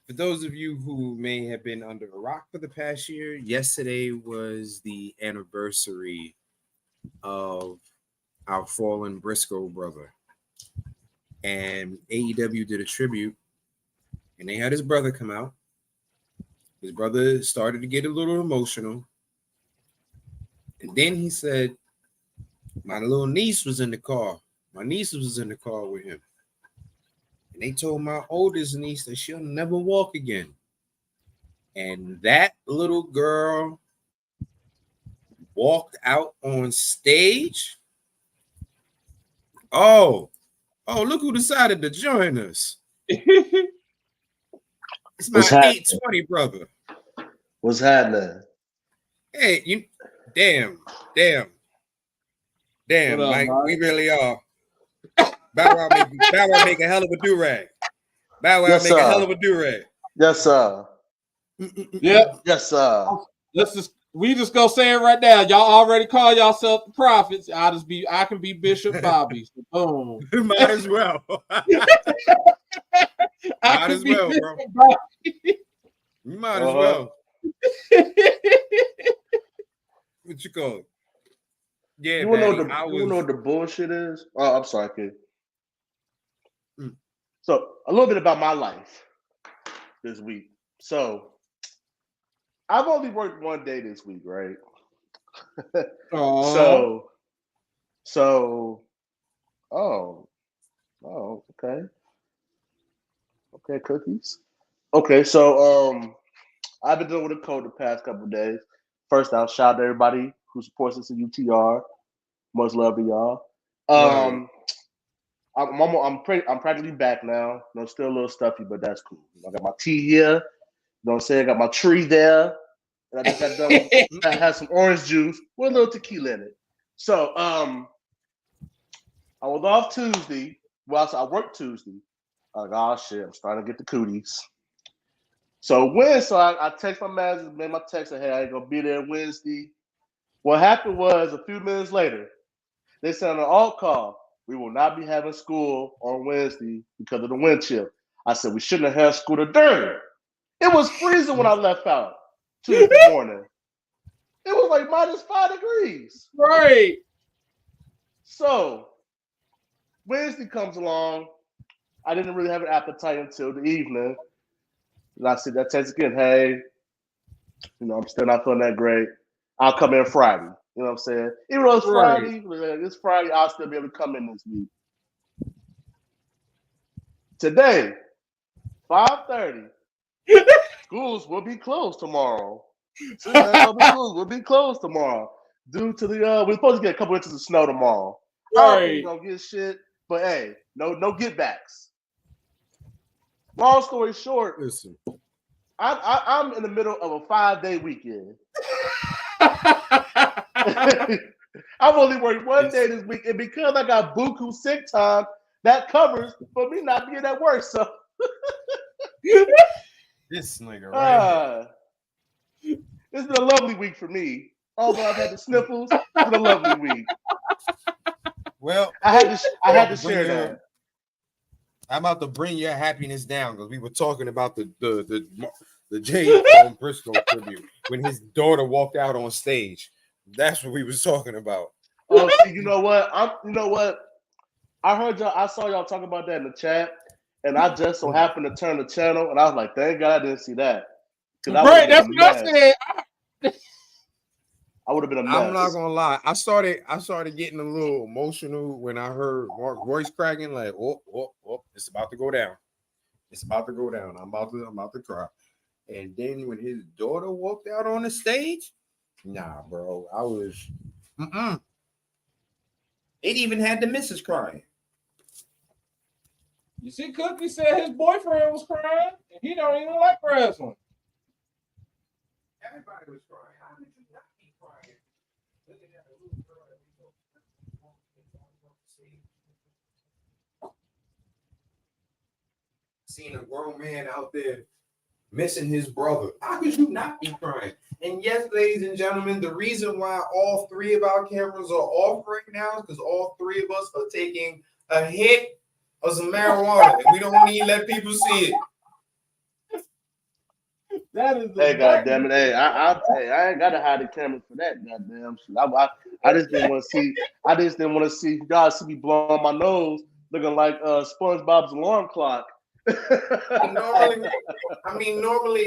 For those of you who may have been under a rock for the past year, yesterday was the anniversary of our fallen Briscoe brother. And AEW did a tribute, and they had his brother come out. His brother started to get a little emotional. And then he said, my little niece was in the car. My niece was in the car with him. And they told my oldest niece that she'll never walk again. And that little girl walked out on stage. Oh, look who decided to join us. It's my 820 brother. What's happening? Hey, damn, Mike, we really are. Bow Wow make a hell of a do-rag. Bow Wow make a hell of a do-rag. Yes, sir. Yep. Yes, sir. We just go say it right now. Y'all already call yourself the prophets. I can be Bishop Bobby. So boom. Might as well. Might as well, bro. You might as well. What you call it? Yeah, you know what the bullshit is? Oh, I'm sorry, kid. So a little bit about my life this week. So I've only worked one day this week, right? So okay. Okay, cookies. Okay, so I've been dealing with a cold the past couple of days. First, I'll shout out to everybody who supports us at UTR. Much love to y'all. I'm practically back now. Still a little stuffy, but that's cool. I got my tea here. You know what I'm saying? I got my tree there. And I just got done. I had some orange juice with a little tequila in it. So I was off Tuesday. Well, I worked Tuesday. I'm like, oh shit, I'm starting to get the cooties. So I text my manager, made my text, said, hey, I ain't gonna be there Wednesday. What happened was a few minutes later, they sent an alt call. We will not be having school on Wednesday because of the wind chill. I said, we shouldn't have had school today. It was freezing when I left out Tuesday morning. It was like -5 degrees. Right. So Wednesday comes along. I didn't really have an appetite until the evening. And I said that text again, hey, I'm still not feeling that great. I'll come in Friday. You know what I'm saying? Even though it's Friday, it's Friday, I'll still be able to come in this week. Today, 5:30, schools will be closed tomorrow. Schools will be closed tomorrow due to we're supposed to get a couple inches of snow tomorrow. I don't think we're gonna get shit, but hey, no get backs. Long story short, listen, I'm in the middle of a 5-day weekend. I've only worked one day this week, and because I got buku sick time, that covers for me not being at work. So this nigga right It's been a lovely week for me. Although I've had the sniffles, it's been a lovely week. Well, I had to share that. I'm about to bring your happiness down because we were talking about the Jay Briscoe tribute when his daughter walked out on stage. That's what we was talking about. Oh, see, you know what? I heard y'all. I saw y'all talking about that in the chat, and I just so happened to turn the channel, and I was like, "Thank God I didn't see that." Right, that's what I said. I would have been a mess. I'm not gonna lie. I started getting a little emotional when I heard Mark's voice cracking. Like, oh, it's about to go down. It's about to go down. I'm about to cry. And then when his daughter walked out on the stage, nah, bro, I was. It even had the missus crying. You see, Cookie said his boyfriend was crying, and he don't even like wrestling. Everybody was crying. How did you not be crying? Look at that little girl. Seeing a grown man out there missing his brother. How could you not be crying? And yes, ladies and gentlemen, the reason why all three of our cameras are off right now is because all three of us are taking a hit of some marijuana, and we don't need to let people see it. That is hey, goddamn it! Hey, I ain't gotta hide the camera for that. Goddamn shit. I just didn't want to see. I just didn't want to see you guys see me blowing my nose, looking like SpongeBob's alarm clock. Normally,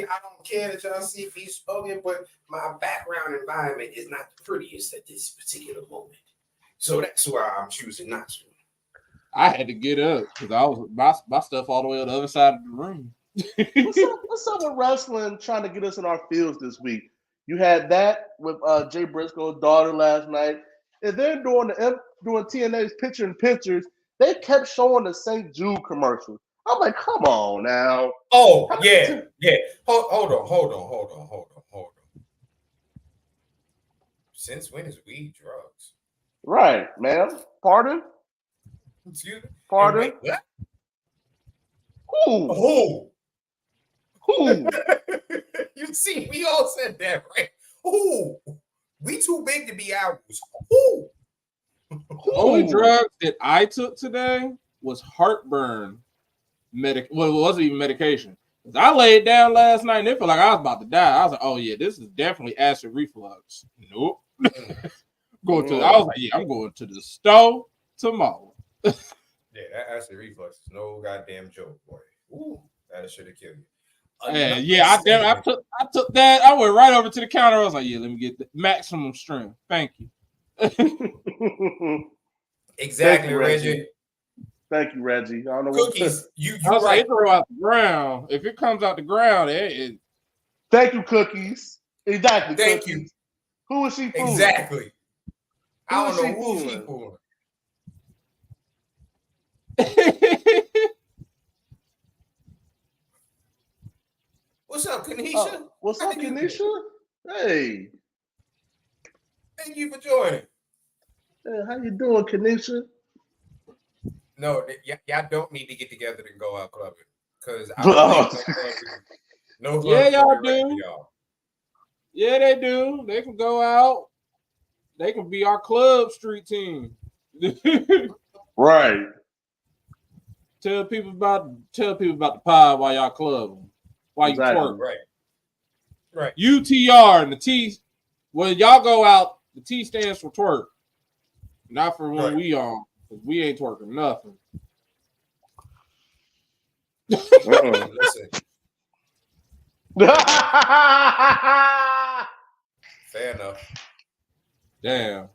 I don't care that y'all see me spoken, but my background environment is not the prettiest at this particular moment. So that's why I'm choosing not to. I had to get up because I was my stuff all the way on the other side of the room. What's up with wrestling trying to get us in our fields this week? You had that with Jay Briscoe's daughter last night. And they're doing TNA's picture in pictures. They kept showing the St. Jude commercial. I'm like, come on now. Oh, yeah. Hold on. Since when is weed drugs? Right, man. Pardon? Excuse me? Pardon? Wait, what? Who? You see, we all said that, right? Who? We too big to be owls. Who? The only drugs that I took today was heartburn. Well, it wasn't even medication. I laid down last night and it felt like I was about to die. I was like, oh yeah, this is definitely acid reflux. Nope. I was like, yeah, I'm going to the store tomorrow. Yeah, that acid reflux is no goddamn joke, boy. Ooh, that should have killed you. I took that. I went right over to the counter. I was like, yeah, let me get the maximum strength. Thank you. Exactly, Reggie. Thank you, Reggie. I don't know Cookies. I was like, it throw out the ground. If it comes out the ground, Thank you, Cookies. Exactly. Thank Cookies. you. Who is she fooling? Exactly. I don't know who she fooling. What's up, Kanisha? What's up, Kanisha? Hey. Thank you for joining. Hey, how you doing, Kanisha? No, y'all don't need to get together and go out clubbing because I don't think no club. Yeah, y'all do. Yeah, they do. They can go out. They can be our club street team. Right. Tell people about the pod while y'all clubbing. While you twerk. Right. UTR and the T. When y'all go out, the T stands for twerk. Not for when we on. We ain't twerking nothing. Listen. Fair enough. Damn.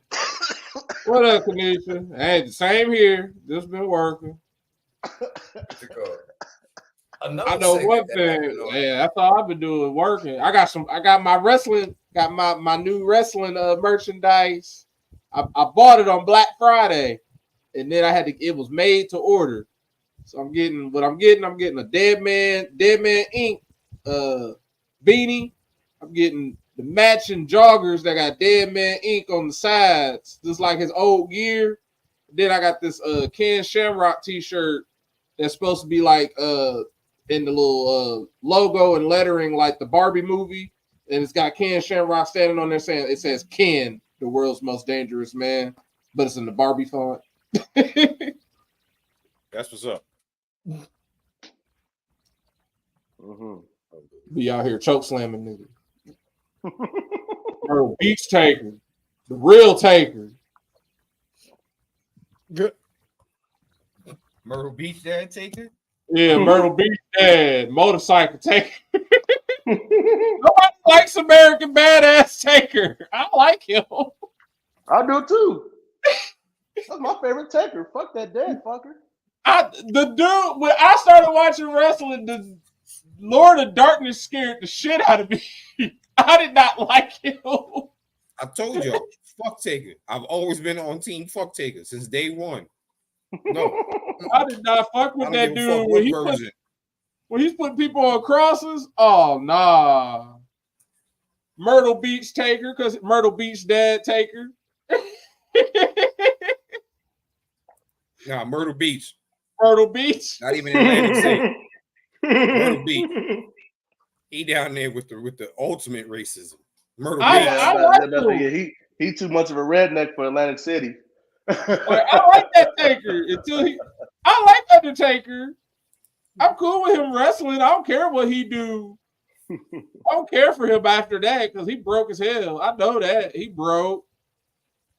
What up, Kanisha? Hey, the same here. Just been working. I know one thing. Yeah, that's all I've been doing, working. I got my wrestling, my new wrestling merchandise. I bought it on Black Friday, and then it was made to order. So I'm getting a Dead Man Inc. Beanie. I'm getting the matching joggers that got Dead Man Inc. on the sides, just like his old gear. Then I got this Ken Shamrock t-shirt that's supposed to be like in the little logo and lettering like the Barbie movie. and it's got Ken Shamrock standing on there saying it says Ken, the world's most dangerous man, but it's in the Barbie font. That's what's up. Be out here choke slamming niggas. Myrtle Beach Taker, the real Taker. Good. Myrtle Beach Dad Taker? Yeah, Myrtle Beach Dad, motorcycle Taker. Nobody likes American Badass Taker. I like him. I do too. That's my favorite Taker. Fuck that dead fucker. The dude, when I started watching wrestling, the Lord of Darkness scared the shit out of me. I did not like him. I told y'all, fuck Taker. I've always been on team fuck Taker since day one. No. I did not fuck with that dude when he's putting people on crosses. Oh, nah. Myrtle Beach Taker, because Myrtle Beach Dad Taker. Nah, Myrtle Beach. Myrtle Beach. Not even Atlantic City. Myrtle Beach. He down there with the ultimate racism. Myrtle Beach. He too much of a redneck for Atlantic City. I like that Taker I like Undertaker. I'm cool with him wrestling. I don't care what he do. I don't care for him after that because he broke as hell. I know that. He broke.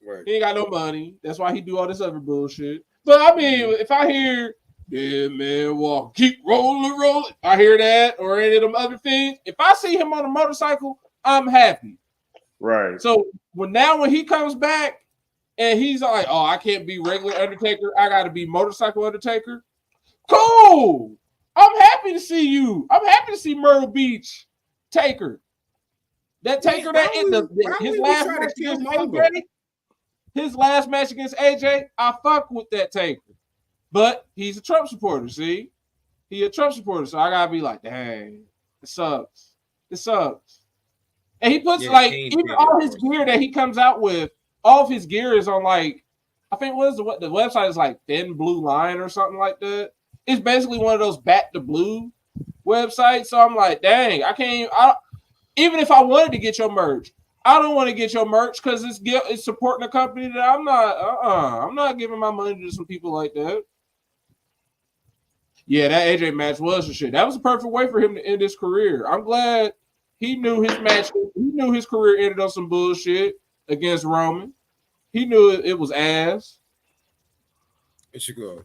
Right. He ain't got no money. That's why he do all this other bullshit. But I mean, if I hear, yeah, man, walk, keep rolling, I hear that or any of them other things. If I see him on a motorcycle, I'm happy. Right. So when he comes back and he's like, oh, I can't be regular Undertaker. I got to be motorcycle Undertaker. Cool. I'm happy to see you. I'm happy to see Myrtle Beach Taker. That Taker his last match against AJ. His last match against AJ, I fuck with that Taker. But he's a Trump supporter, see? He a Trump supporter, so I gotta be like, dang, it sucks. It sucks. And he puts even all his gear that he comes out with, all of his gear is on like, I think the website is like Thin Blue Line or something like that. It's basically one of those Back to Blue websites. So I'm like, dang, even if I wanted to get your merch, I don't want to get your merch because it's supporting a company that I'm not giving my money to some people like that. Yeah, that AJ match was the shit. That was a perfect way for him to end his career. I'm glad he knew his match. He knew his career ended on some bullshit against Roman. He knew it was ass. It should go.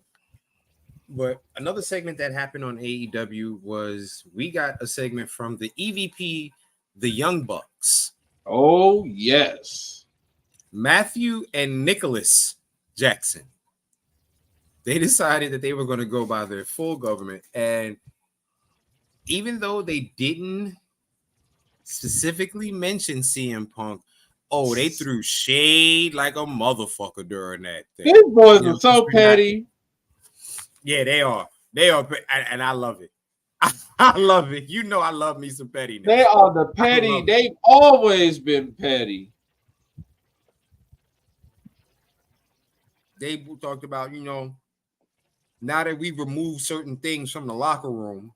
But another segment that happened on AEW was we got a segment from the EVP, the Young Bucks. Oh, yes. Matthew and Nicholas Jackson. They decided that they were going to go by their full government. And even though they didn't specifically mention CM Punk, they threw shade like a motherfucker during that thing. These boys are so petty. Yeah, they are. They are. And I love it. I love it. You know I love me some pettiness. They are the petty. They've always been petty. They talked about, now that we remove certain things from the locker room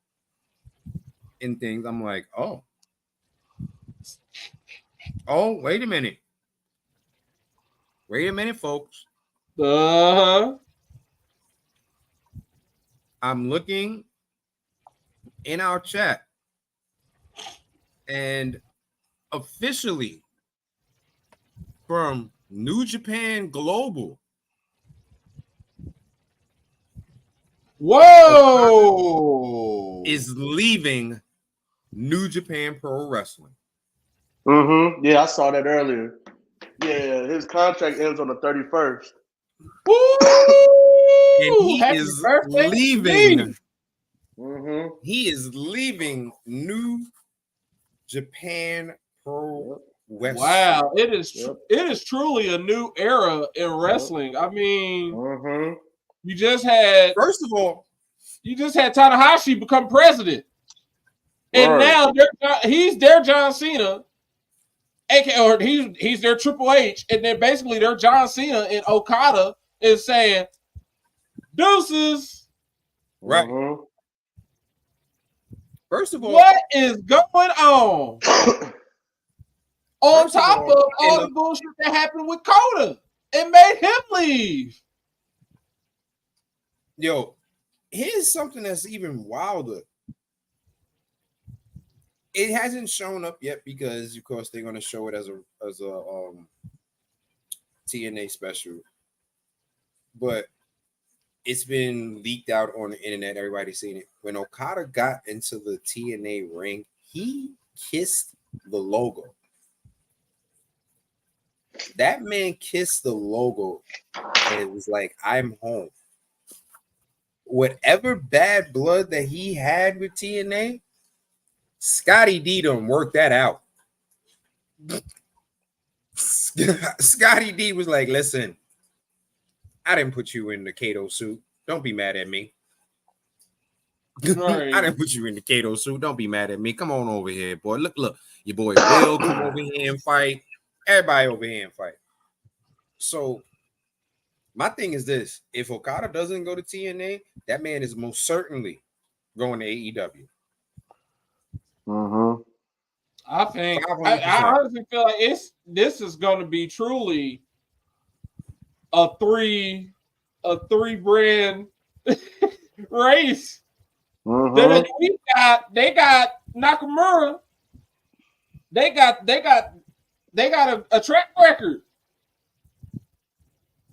and things, I'm like, oh, wait a minute. Wait a minute, folks. Uh-huh. I'm looking in our chat, and officially from New Japan Global. Whoa! Is leaving New Japan Pro Wrestling. Mm-hmm. Yeah, I saw that earlier. Yeah, his contract ends on the 31st. Woo! And he is leaving. Mm-hmm. He is leaving New Japan Pro Wrestling. Wow, it is truly a new era in wrestling. I mean, you just had Tanahashi become president, and now he's their John Cena, or he's their Triple H, and then basically their John Cena and Okada is saying deuces. Right. First of all, what is going on? On First of top all, of all in the bullshit that happened with Coda, it made him leave. Yo, here's something that's even wilder. It hasn't shown up yet because, of course, they're going to show it as a TNA special, but it's been leaked out on the internet. Everybody's seen it. When Okada got into the TNA ring, he kissed the logo. That man kissed the logo, and it was like, "I'm home." Whatever bad blood that he had with TNA, Scotty D done worked that out. Scotty D was like, "Listen, I didn't put you in the Kato suit. Don't be mad at me. Right. I didn't put you in the Kato suit. Don't be mad at me. Come on over here, boy. Look, your boy Will come over here and fight. Everybody over here and fight." So my thing is this: if Okada doesn't go to TNA, that man is most certainly going to AEW. Mm-hmm. I think 500%. I honestly feel like this is going to be truly a three brand race. Mm-hmm. They got Nakamura. They got a track record.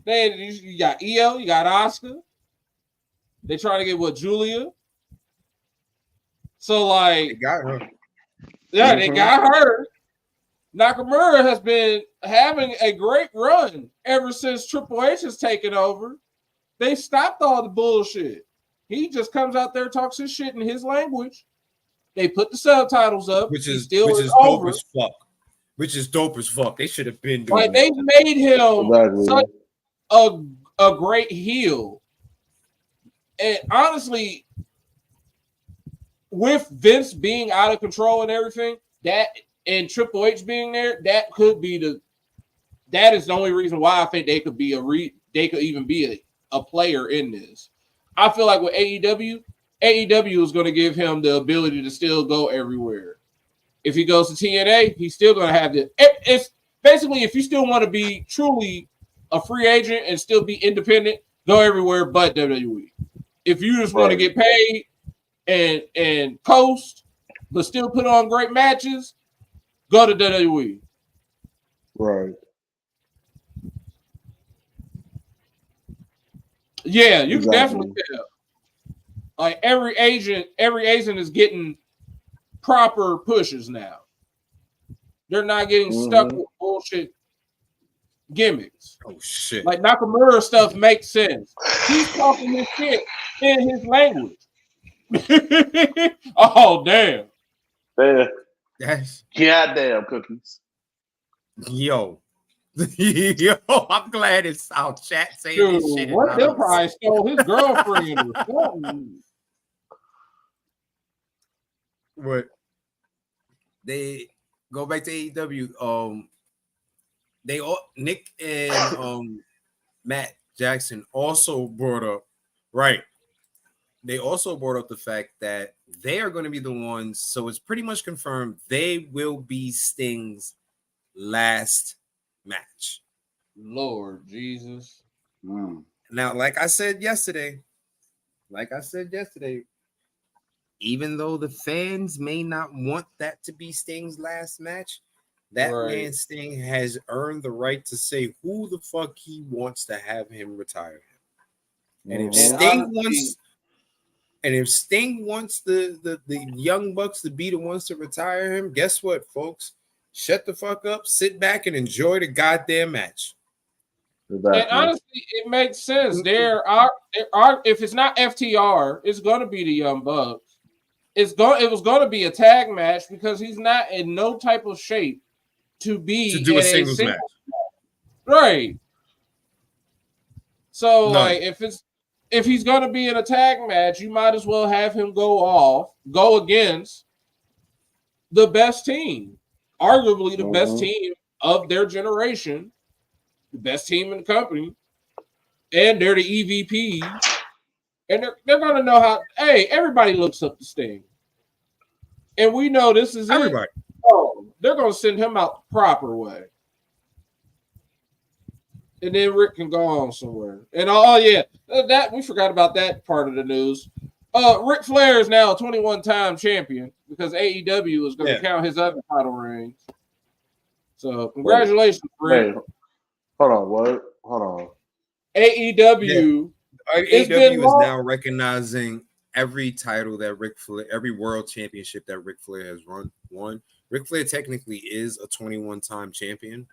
You got Io, you got Oscar. They trying to get Julia. So like They got her. Yeah, they got her. Nakamura has been having a great run ever since Triple H has taken over. They stopped all the bullshit. He just comes out there, talks his shit in his language. They put the subtitles up, which is dope as fuck. Which is dope as fuck. They should have been doing like they made him such a great heel. And honestly, with Vince being out of control and everything, that and Triple H being there, that is the only reason why I think they could be even be a player in this. I feel like with AEW is going to give him the ability to still go everywhere. If he goes to TNA, he's still going to have it's basically, if you still want to be truly a free agent and still be independent, go everywhere but WWE. If you just want to get paid and coast, but still put on great matches, go to WWE. Right. Yeah, you can definitely tell. Like every agent is getting proper pushes now. They're not getting stuck with bullshit gimmicks. Oh shit! Like Nakamura stuff makes sense. He's talking this shit in his language. Oh damn! That's goddamn cookies. Yo, I'm glad it's our chat saying Dude, this shit. what Bill probably stole his girlfriend or something. What they go back to AEW. They all Nick and Matt Jackson also brought up They also brought up the fact that they are going to be the ones. So it's pretty much confirmed they will be Sting's last match. Lord Jesus. Now, like I said yesterday, even though the fans may not want that to be Sting's last match, that man Sting has earned the right to say who the fuck he wants to have him retire him. And if Sting wants the Young Bucks to be the ones to retire him, guess what, folks? Shut the fuck up, sit back, and enjoy the goddamn match. And honestly, it makes sense. There are if it's not FTR, it's gonna be the Young Bucks. It was gonna be a tag match because he's not in no type of shape to do a singles match. Right. So like if he's gonna be in a tag match, you might as well have him go against the best team, arguably the best team of their generation, the best team in the company, and they're the EVP, and they're gonna know how. Hey, everybody looks up to Sting, and we know this is everybody. Oh, they're gonna send him out the proper way. And then Rick can go on somewhere. And that we forgot about that part of the news. Ric Flair is now a 21-time champion because AEW is going to count his other title reigns. So congratulations, Rick. Hold on, what? Hold on. AEW. Yeah. AEW is now recognizing every title that Ric Flair, every world championship that Ric Flair has won. Ric Flair technically is a 21-time champion.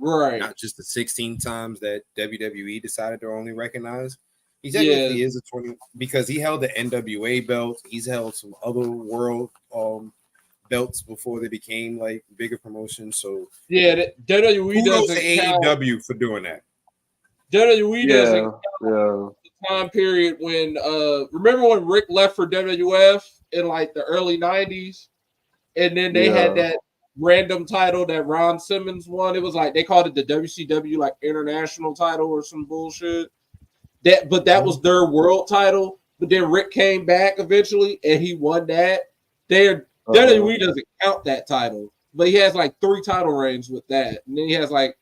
Right. Not just the 16 times that WWE decided to only recognize. He technically is a 20 because he held the NWA belt. He's held some other world belts before they became like bigger promotions. So WWE doesn't count AEW for doing that. WWE doesn't count the time period when remember when Rick left for WWF in like the early 90s, and then they had that random title that Ron Simmons won. It was like they called it the WCW like international title or some bullshit. That was their world title. But then Rick came back eventually and he won that. WWE doesn't count that title, but he has like 3 title reigns with that, and then he has like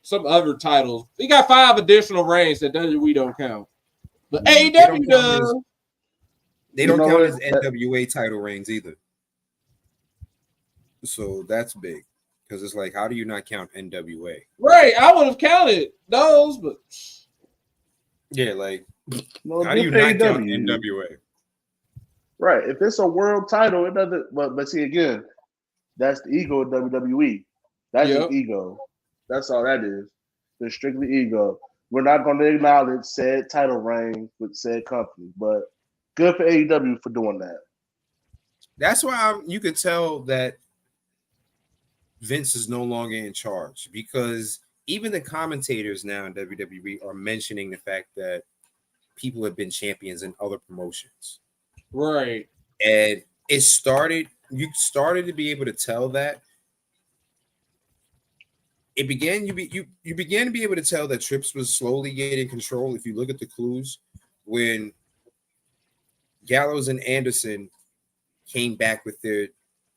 some other titles. He got 5 additional reigns that WWE don't count, but AEW does. They don't count his NWA title reigns either. So that's big because it's like, how do you not count NWA? Right, I would have counted those, but like, how do you not count NWA? Right, if it's a world title, it doesn't. But see again, that's the ego of WWE. That's just ego. That's all that is. It's strictly ego. We're not going to acknowledge said title reign with said company, but good for AEW for doing that. That's why you could tell that Vince is no longer in charge, because even the commentators now in WWE are mentioning the fact that people have been champions in other promotions. Right. And you started to be able to tell that. You began to be able to tell that Trips was slowly getting control. If you look at the clues, when Gallows and Anderson came back with their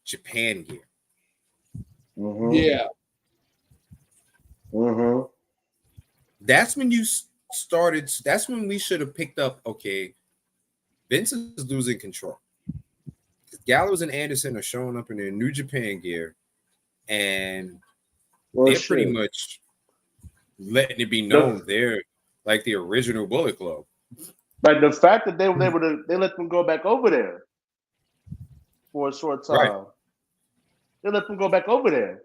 Japan gear. Mm-hmm. Yeah. Mm-hmm. That's when you started. That's when we should have picked up. Okay, Vince is losing control. Gallows and Anderson are showing up in their New Japan gear, and they're pretty much letting it be known they're like the original Bullet Club. Like the fact that they were able to, they let them go back over there for a short time. Right. They let them go back over there.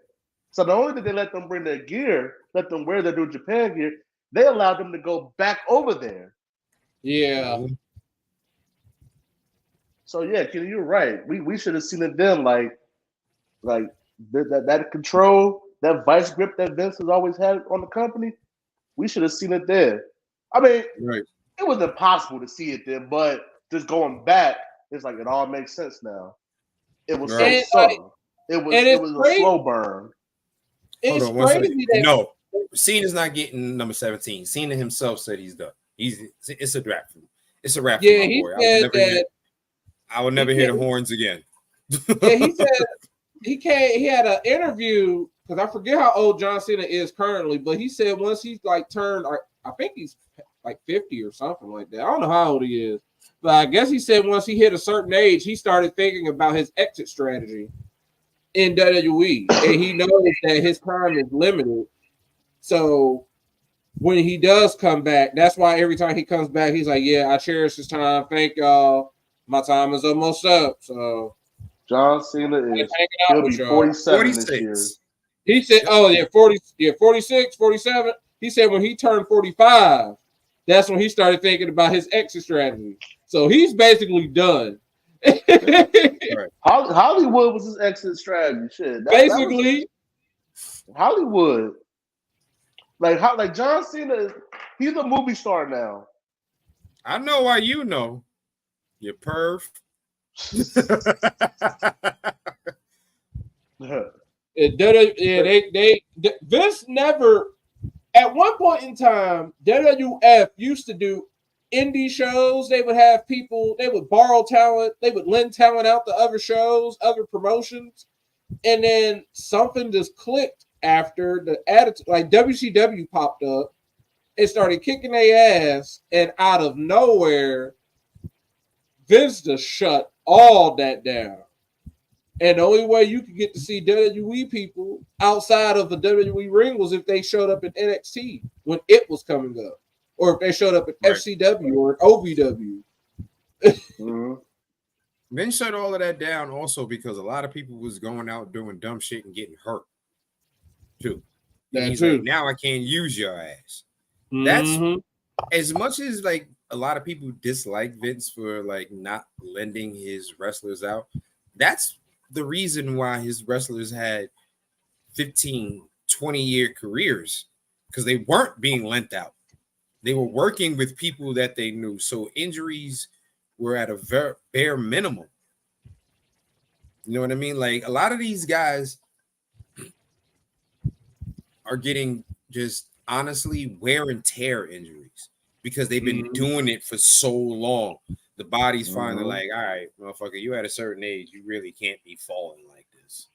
So not only did they let them bring their gear, let them wear their New Japan gear, they allowed them to go back over there. Yeah. So yeah, Kenny, you're right. We should have seen it then, like that control, that vice grip that Vince has always had on the company. We should have seen it there. I mean, it was impossible to see it there, but just going back, it's like it all makes sense now. It was so subtle. It was a slow burn. It's crazy that no, Cena's not getting number 17. Cena himself said he's done. It's a wrap. It's a wrap. Yeah, he said that. I will never hear the horns again. Yeah, he said he had an interview, because I forget how old John Cena is currently, but he said once he's like turned, I think he's like 50 or something like that. I don't know how old he is, but I guess he said once he hit a certain age, he started thinking about his exit strategy in WWE, and he knows that his time is limited. So when he does come back, that's why every time he comes back, he's like, "Yeah, I cherish this time. Thank y'all. My time is almost up." So John Cena he'll be 47 this year. He said, 46, 47. He said when he turned 45, that's when he started thinking about his exit strategy. So he's basically done. Hollywood was his exit strategy. Shit. Basically, Hollywood. Like John Cena, he's a movie star now. I know why you know. You perv. Vince never. At one point in time, WWF used to do indie shows. They would have people. They would borrow talent. They would lend talent out to other shows, other promotions. And then something just clicked after the attitude. Like WCW popped up and started kicking their ass, and out of nowhere, Vince just shut all that down. And the only way you could get to see WWE people outside of the WWE ring was if they showed up at NXT when it was coming up, or if they showed up at FCW or OVW. Mm-hmm. Then shut all of that down also because a lot of people was going out doing dumb shit and getting hurt too. And he's like, now I can't use your ass. That's as much as like a lot of people dislike Vince for like not lending his wrestlers out. That's the reason why his wrestlers had 15, 20-year careers, because they weren't being lent out. They were working with people that they knew. So injuries were at a bare minimum. You know what I mean? Like a lot of these guys are getting just honestly wear and tear injuries because they've been doing it for so long. The body's finally like, all right, motherfucker, you at a certain age, you really can't be falling like this.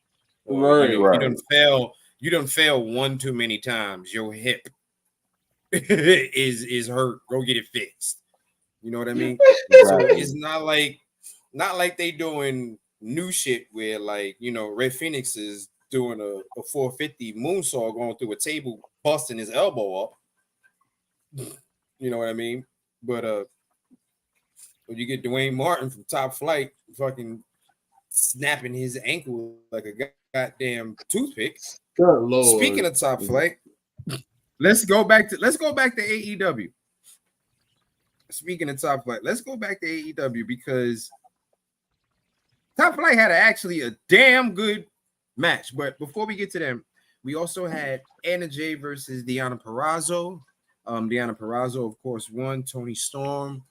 Or, you done fail one too many times. Your hip is hurt. Go get it fixed. You know what I mean? So it's not like they doing new shit where like, you know, Red Phoenix is doing a 450 moonsault going through a table, busting his elbow up. You know what I mean? But when you get Dwayne Martin from Top Flight fucking snapping his ankle like a goddamn toothpick. Good Lord. Speaking of Top Flight, let's go back to AEW. Speaking of Top Flight, let's go back to AEW because Top Flight had actually a damn good match. But before we get to them, we also had Anna Jay versus Deonna Purrazzo. Deonna Purrazzo, of course, won. Toni Storm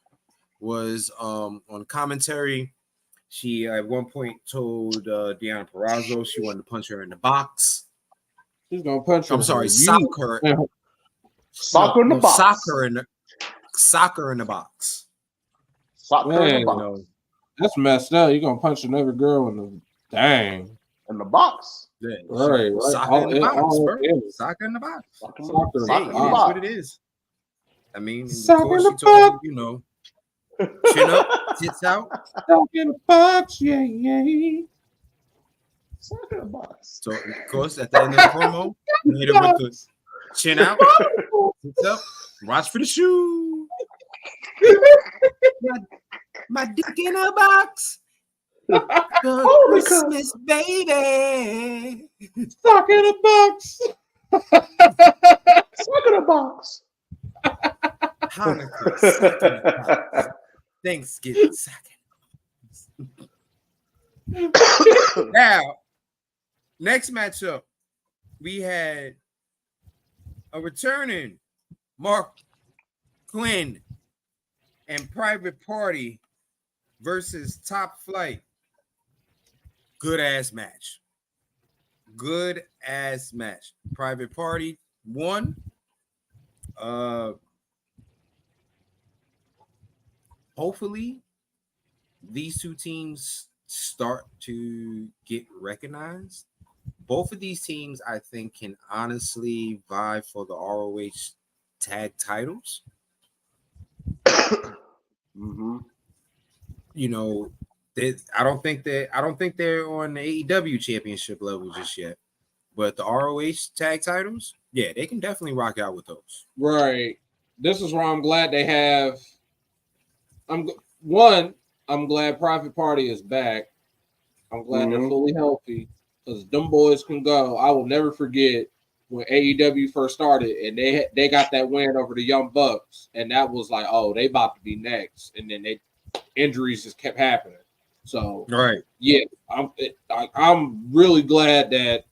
was on commentary. She at one point told Deonna Purrazzo she wanted to punch her in the box. She's gonna punch her. I'm sorry, soccer. Soccer in the box. Soccer in the box. Soccer in the box. That's messed up. You're gonna punch another girl in the in the box. Yeah, right. Soccer in the box, bro. Soccer in the box. Soccer in the box. It is what it is. I mean, soccer of course, in the she told box. you, you know, chin up, tits out. Soccer in the box, yeah. Soccer in the box. So, of course, at the end of the promo, we hit her with the chin out, tits up, watch for the shoe. My dick in a box. Christmas, baby. Soccer in the box. Soccer in the box. Hanukkah, soccer in the box. Thanksgiving, soccer. Now, next matchup, we had a returning Mark Quinn and Private Party versus Top Flight. Good ass match. Private Party won. Hopefully these two teams start to get recognized. Both of these teams, I think, can honestly vie for the ROH tag titles. You know, I don't think they're on the AEW championship level just yet. But the ROH tag titles, yeah, they can definitely rock out with those. Right. This is where I'm glad they have. I'm glad Private Party is back. I'm glad they're fully healthy because them boys can go. I will never forget when AEW first started and they got that win over the Young Bucks, and that was like, oh, they about to be next, and then injuries just kept happening. So yeah, I'm really glad that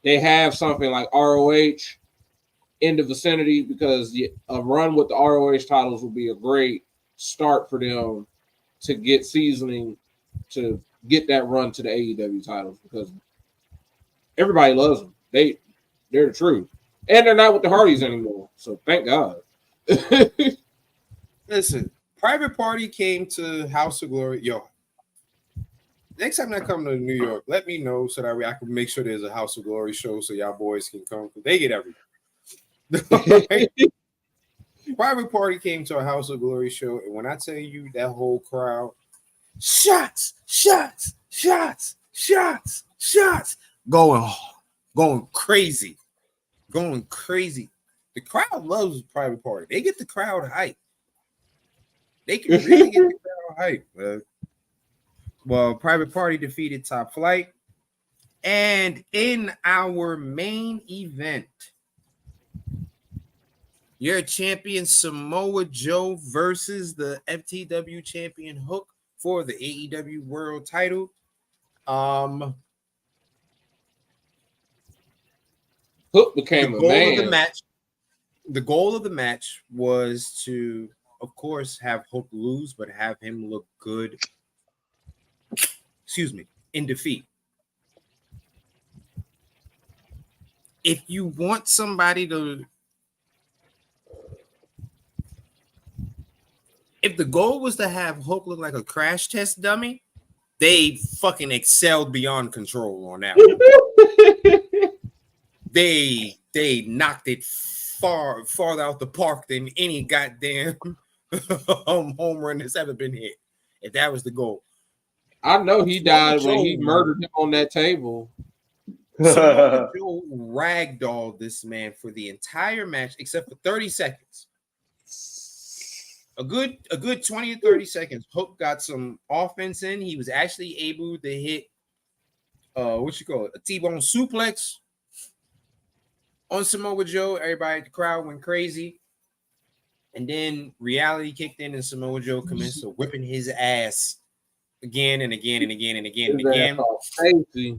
they have something like ROH in the vicinity because a run with the ROH titles will be a great start for them to get seasoning to get that run to the AEW titles because everybody loves them. They're the truth. And they're not with the Hardys anymore. So thank God. Listen, Private Party came to House of Glory. Yo, Next time I come to New York, let me know so that way I can make sure there's a House of Glory show so y'all boys can come because they get everything. Private Party came to a House of Glory show, and when I tell you that whole crowd, shots, shots, shots, shots, shots, going crazy, going crazy. The crowd loves Private Party. They get the crowd hype. They can really get the crowd hype. Well, Private Party defeated Top Flight. And in our main event, your champion Samoa Joe versus the FTW champion Hook for the AEW World Title. Hook became a man. The goal of the match was to, of course, have Hook lose, but have him look good. In defeat. If you want somebody to, if the goal was to have Hook look like a crash test dummy, they fucking excelled beyond control on that one. They knocked it farther out the park than any goddamn home run that's ever been hit. If that was the goal. I know he died when he murdered him on that table. Samoa Joe ragdolled this man for the entire match except for 30 seconds. A good 20 or 30 seconds. Hook got some offense in. He was actually able to hit a T-bone suplex on Samoa Joe. Everybody, the crowd went crazy. And then reality kicked in and Samoa Joe commenced to whipping his ass again and again and again and again and again. Crazy.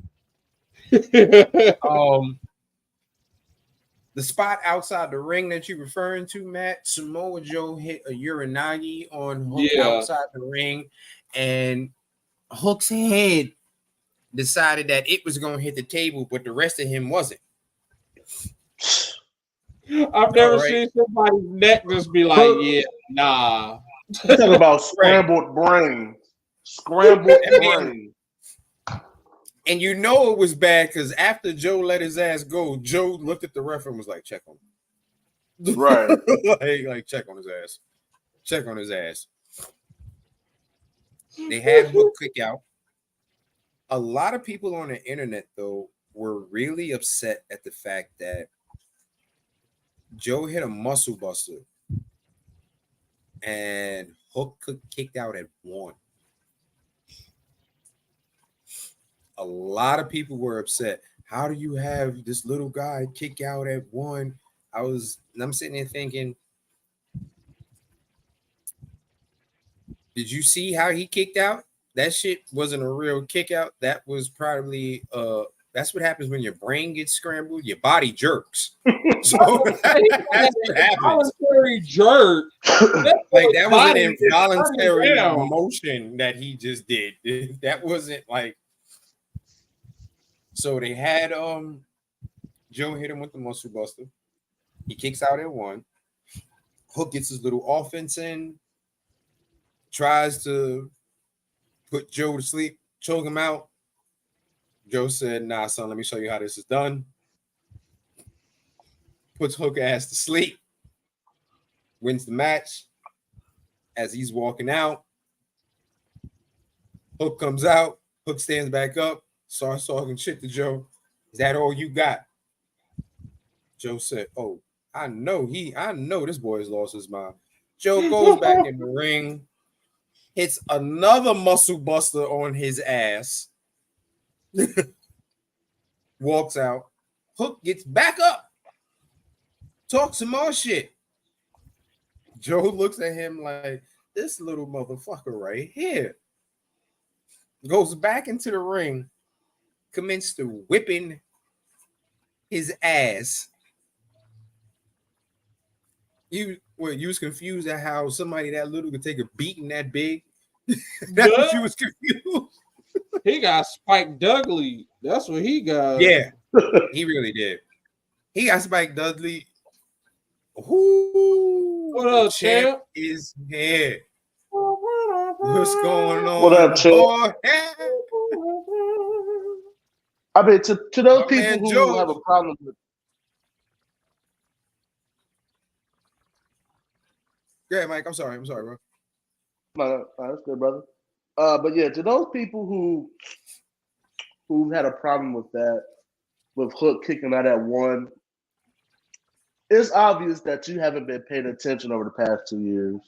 The spot outside the ring that you're referring to, Matt, Samoa Joe hit a Uranagi on Hook outside the ring, and Hook's head decided that it was going to hit the table, but the rest of him wasn't. I've never seen somebody's neck just be like, yeah, nah. Talking about scrambled brain. Scrambled brain. And you know it was bad because after Joe let his ass go, Joe looked at the ref and was like, check on him. Right. like, check on his ass. Check on his ass. They had Hook kick out. A lot of people on the internet, though, were really upset at the fact that Joe hit a muscle buster and Hook kicked out at 1. A lot of people were upset. How do you have this little guy kick out at 1? I'm sitting there thinking, did you see how he kicked out? That shit wasn't a real kick out. That was probably that's what happens when your brain gets scrambled, your body jerks. So that's what happens. Voluntary jerk. Like that was an involuntary motion that he just did. That wasn't like. So they had Joe hit him with the muscle buster. He kicks out at 1. Hook gets his little offense in, tries to put Joe to sleep, choke him out. Joe said, nah, son, let me show you how this is done. Puts Hook ass to sleep, wins the match. As he's walking out, Hook comes out, Hook stands back up, starts talking shit to Joe. Is that all you got? Joe said, oh, I know this boy's lost his mind. Joe goes back in the ring, hits another muscle buster on his ass, walks out. Hook gets back up, talks some more shit. Joe looks at him like, this little motherfucker right here. Goes back into the ring, commenced to whipping his ass. You was confused at how somebody that little could take a beating that big? That's what you was confused. He got Spike Dudley. That's what he got. Yeah, he really did. He got Spike Dudley. Who? What up, champ? Is here. What's going on? What up, champ? I mean, to those My people man who Joe. have a problem with. Yeah, Mike. I'm sorry, bro. No, that's good, brother. But yeah, to those people who had a problem with that, with Hook kicking out at 1, it's obvious that you haven't been paying attention over the past 2 years.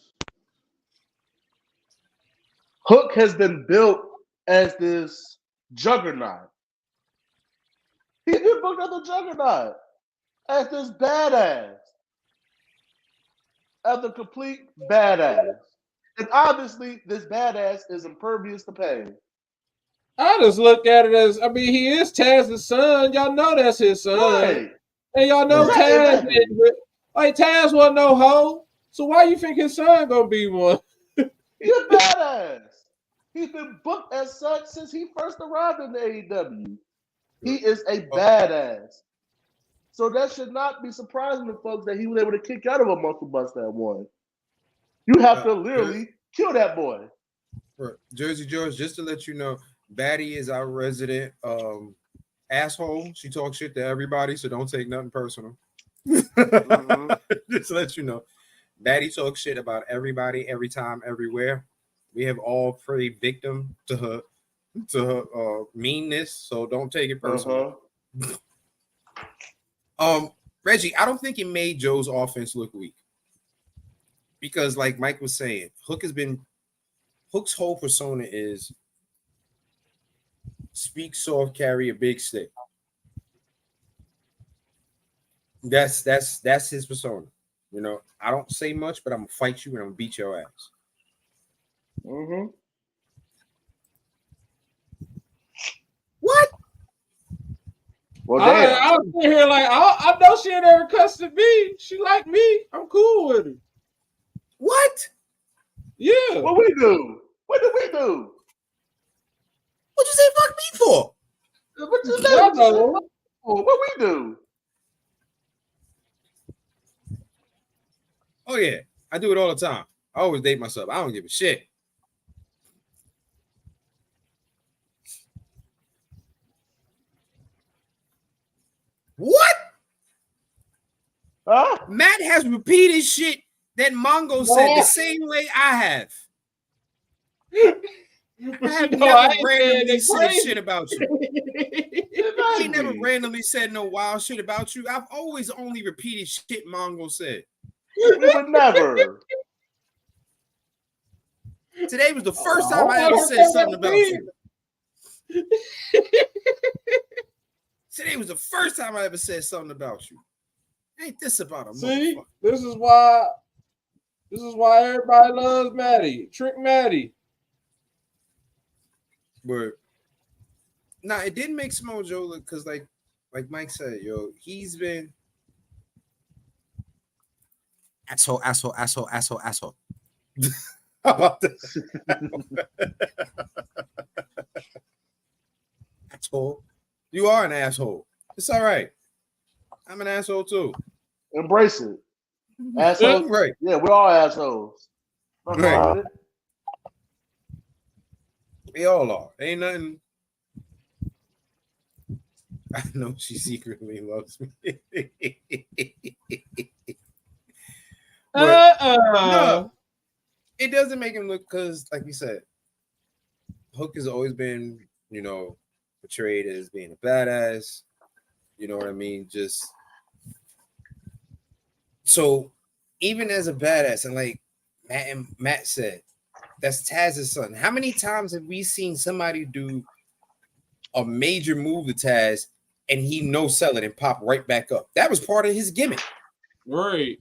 Hook has been built as this juggernaut. He's been booked as a juggernaut, as this badass, as a complete badass. And obviously, this badass is impervious to pain. I just look at it as, I mean, he is Taz's son. Y'all know that's his son. Right. And y'all know Right, Taz, exactly. like Taz wasn't no hoe. So why you think his son gonna be one? He's a badass. He's been booked as such since he first arrived in the AEW. He is a badass. So that should not be surprising to folks that he was able to kick out of a muscle bust at 1. You have to literally kill that boy. Jersey George, just to let you know, Batty is our resident asshole. She talks shit to everybody, so don't take nothing personal. Mm-hmm. Just to let you know, Batty talks shit about everybody, every time, everywhere. We have all prayed victim to her meanness, so don't take it personal. Reggie, I don't think it made Joe's offense look weak. Because like Mike was saying, Hook's whole persona is speak soft, carry a big stick. That's his persona. You know, I don't say much, but I'm gonna fight you and I'm gonna beat your ass. Mm-hmm. What? Well, damn. I was sitting here like, I know she ain't ever cussed at me. She like me. I'm cool with her. What? Yeah. What we do? What did we do? What'd you say fuck me for? What you say? What we do? Oh yeah, I do it all the time. I always date myself. I don't give a shit. What? Huh? Matt has repeated shit that Mongo said the same way I have. I have never randomly said shit about you. I ain't never randomly said no wild shit about you. I've always only repeated shit Mongo said. We would never. Today was the first time I ever said something about you. Today was the first time I ever said something about you. Ain't this about a See, motherfucker? this is why everybody loves Maddie. Trick Maddie. But nah, it didn't make Samoa Joe look, because like Mike said, yo, he's been asshole. How about this? Asshole. You are an asshole. It's all right. I'm an asshole too. Embrace it. Assholes. Right. Yeah, we're all assholes. Right. We all are. Ain't nothing. I know she secretly loves me. But no, it doesn't make him look, because, like we said, Hook has always been, you know, portrayed as being a badass. You know what I mean? Just so even as a badass, and like Matt said, that's Taz's son. How many times have we seen somebody do a major move to Taz and he no sell it and pop right back up? That was part of his gimmick. Right.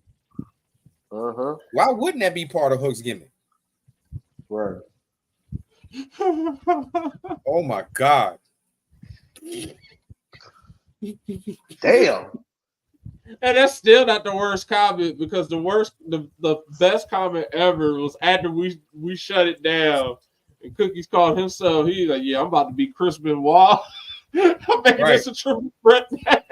Uh-huh. Why wouldn't that be part of Hook's gimmick? Right. Oh my God. Damn. And that's still not the worst comment, because the best comment ever was after we shut it down and Cookies called himself. He's like, yeah, I'm about to be Chris Benoit. I'm making this a triple threat match.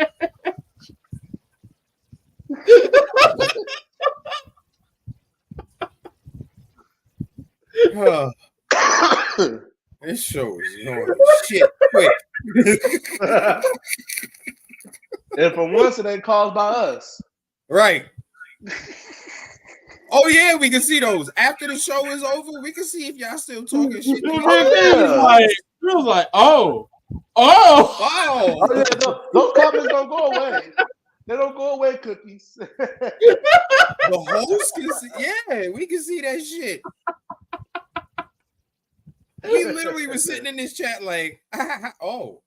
This show is going shit quick. And for once, it ain't caused by us. Right. Oh yeah, we can see those after the show is over. We can see if y'all still talking shit. It was like, oh. Oh yeah, those comments don't go away. They don't go away, cookies. The host can see. Yeah, we can see that shit. We literally was sitting in this chat like, oh.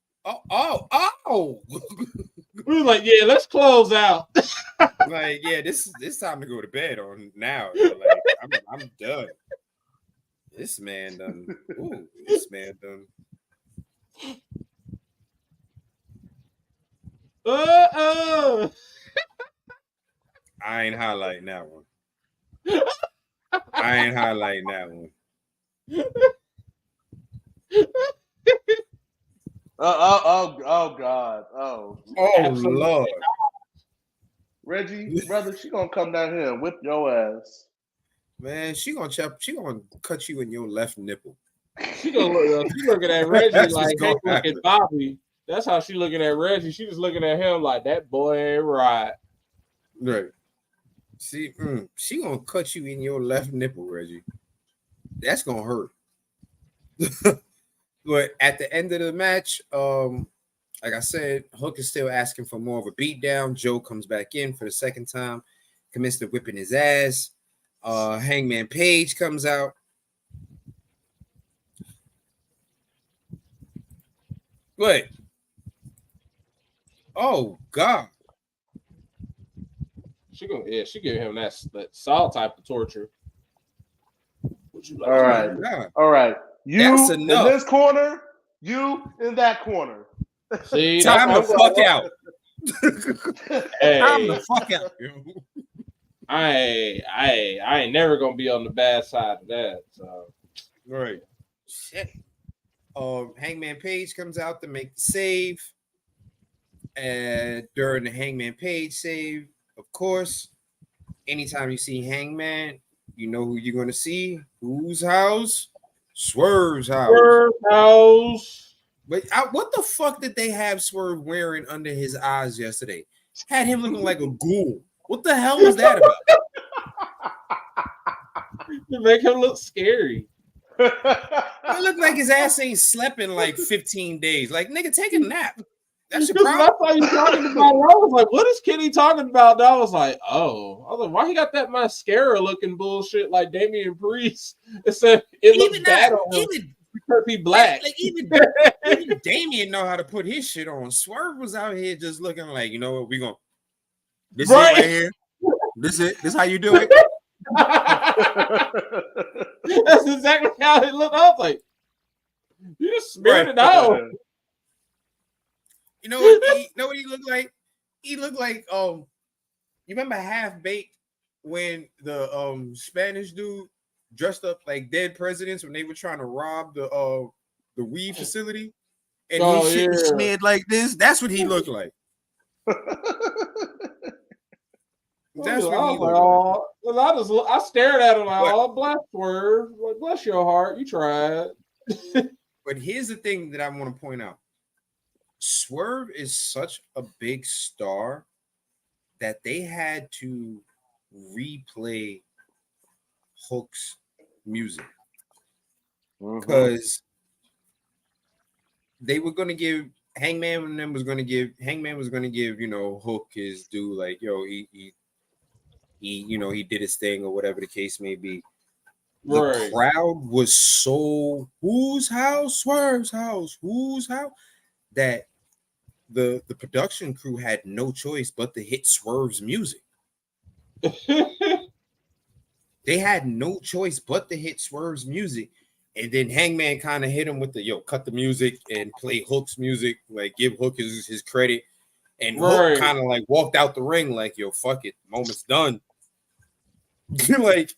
We was like, yeah, let's close out. Like, yeah, this time to go to bed on now. Like, I'm done. This man done. Ooh, this man done. I ain't highlighting that one. I ain't highlighting that one. Oh God. Oh Lord. Reggie, brother, she gonna come down here and whip your ass. Man, she gonna cut you in your left nipple. She looking at Reggie like, hey, look at Bobby. That's how she looking at Reggie. She was looking at him like, that boy ain't right. Right. See, she gonna cut you in your left nipple, Reggie. That's gonna hurt. But at the end of the match, like I said, Hook is still asking for more of a beatdown. Joe comes back in for the second time, commits to whipping his ass. Hangman Page comes out. What? Oh God! She give him that Saw type of torture. All right, all right. You in this corner, you in that corner. See, time to fuck out. Hey, time to fuck out. I ain't never gonna be on the bad side of that. So. Right. Shit. Hangman Page comes out to make the save. And during the Hangman Page save, of course, anytime you see Hangman, you know who you're going to see. Whose house? Swerve's house. Swerve's house. But what the fuck did they have Swerve wearing under his eyes yesterday? Had him looking like a ghoul. What the hell was that about? To make him look scary. It looked like his ass ain't slept in like 15 days. Like, nigga, take a nap. That's your problem. That's why you talking about. I was like, "What is Kenny talking about?" And I was like, "Oh, I was like, why he got that mascara looking bullshit like Damian Priest?" It said it looked bad on him because he black. Like even Damian know how to put his shit on. Swerve was out here just looking like, you know what, we gonna this right. It right here. This how you do it. That's exactly how it looked. I was like, you just smeared it out. You know what he looked like? He looked like you remember Half Baked when the Spanish dude dressed up like dead presidents when they were trying to rob the weed facility and his shit was smeared like this? That's what he looked like. That's what he looked like. I stared at him like, oh, bless Swerve. Like, bless your heart. You tried. But here's the thing that I want to point out. Swerve is such a big star that they had to replay Hook's music because they were going to give Hangman was going to give you know Hook his due, like, yo, he you know he did his thing or whatever the case may be. The crowd was so whose house? Swerve's house. Whose house? That the production crew had no choice but to hit Swerve's music. They had no choice but to hit Swerve's music. And then Hangman kind of hit him with the cut the music and play Hook's music, like give Hook his credit. And Hook kind of like walked out the ring like, yo, fuck it, moment's done. Like,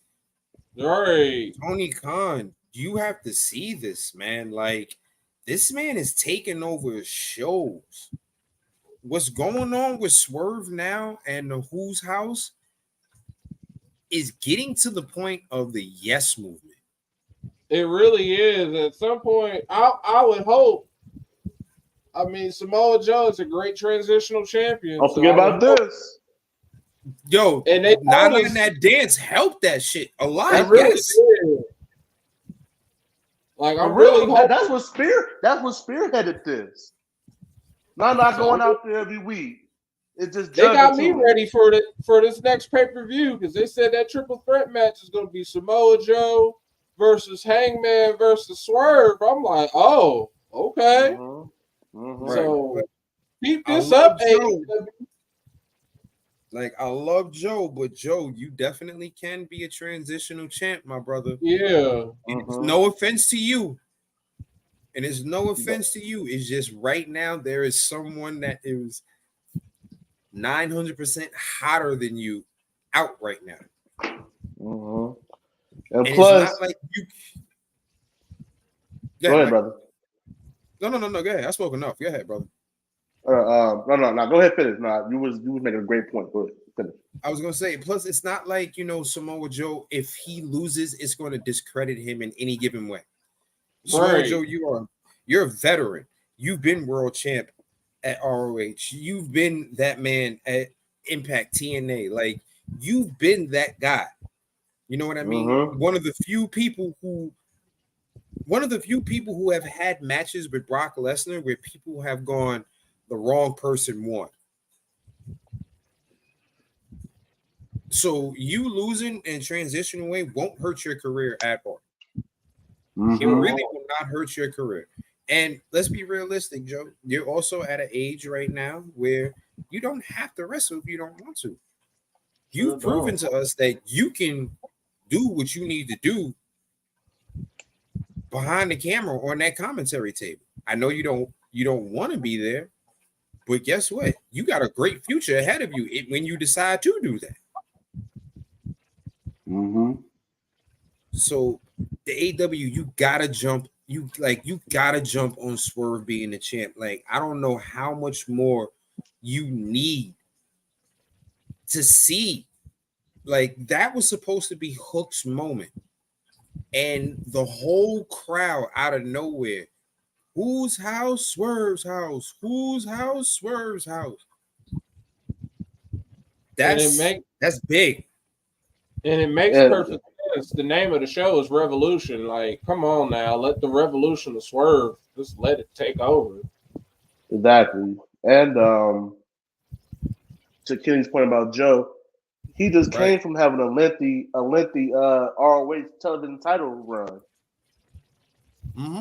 Tony Khan, you have to see this, man. Like, this man is taking over shows. What's going on with Swerve now and the Who's House is getting to the point of the yes movement. It really is. At some point, I would hope I mean, Samoa Joe is a great transitional champion. Don't forget about this. Yo, And they not told on us- that dance helped that shit a lot. It really Yes. did. Like, I'm For real, really hoping. that's what spearheaded this. Not going out there every week. It's just They got me juggling. ready for this next pay-per-view because they said that triple threat match is going to be Samoa Joe versus Hangman versus Swerve. I'm like, oh, okay. So keep this up, AEW. Like, I love Joe, but Joe, you definitely can be a transitional champ, my brother. Yeah. It's no offense to you. And it's no offense to you. It's just right now there is someone that is 900% hotter than you out right now. And And plus, it's not like you. go ahead, brother. No. Go ahead. I spoke enough. Go ahead, brother. No. Go ahead, finish. No, you was making a great point. Go ahead, finish. I was gonna say. Plus, it's not like Samoa Joe. If he loses, it's going to discredit him in any given way. Samoa Joe, you're a veteran. You've been world champ at ROH. You've been that man at Impact TNA. Like, you've been that guy. You know what I mean? One of the few people who have had matches with Brock Lesnar where people have gone, the wrong person won. So you losing and transitioning away won't hurt your career at all. It really will not hurt your career. And let's be realistic, Joe. You're also at an age right now where you don't have to wrestle if you don't want to. You've proven to us that you can do what you need to do behind the camera on that commentary table. I know you don't want to be there, but guess what? You got a great future ahead of you when you decide to do that. So the AW, you gotta jump. You gotta jump on Swerve being the champ. Like, I don't know how much more you need to see. Like, that was supposed to be Hook's moment, and the whole crowd out of nowhere. Whose house? Swerve's house. Whose house? Swerve's house. That's big. And it makes perfect sense. The name of the show is Revolution. Like, come on now, let the revolution of Swerve, just let it take over. Exactly. And to Kenny's point about Joe, he just came from having a lengthy ROH television title run.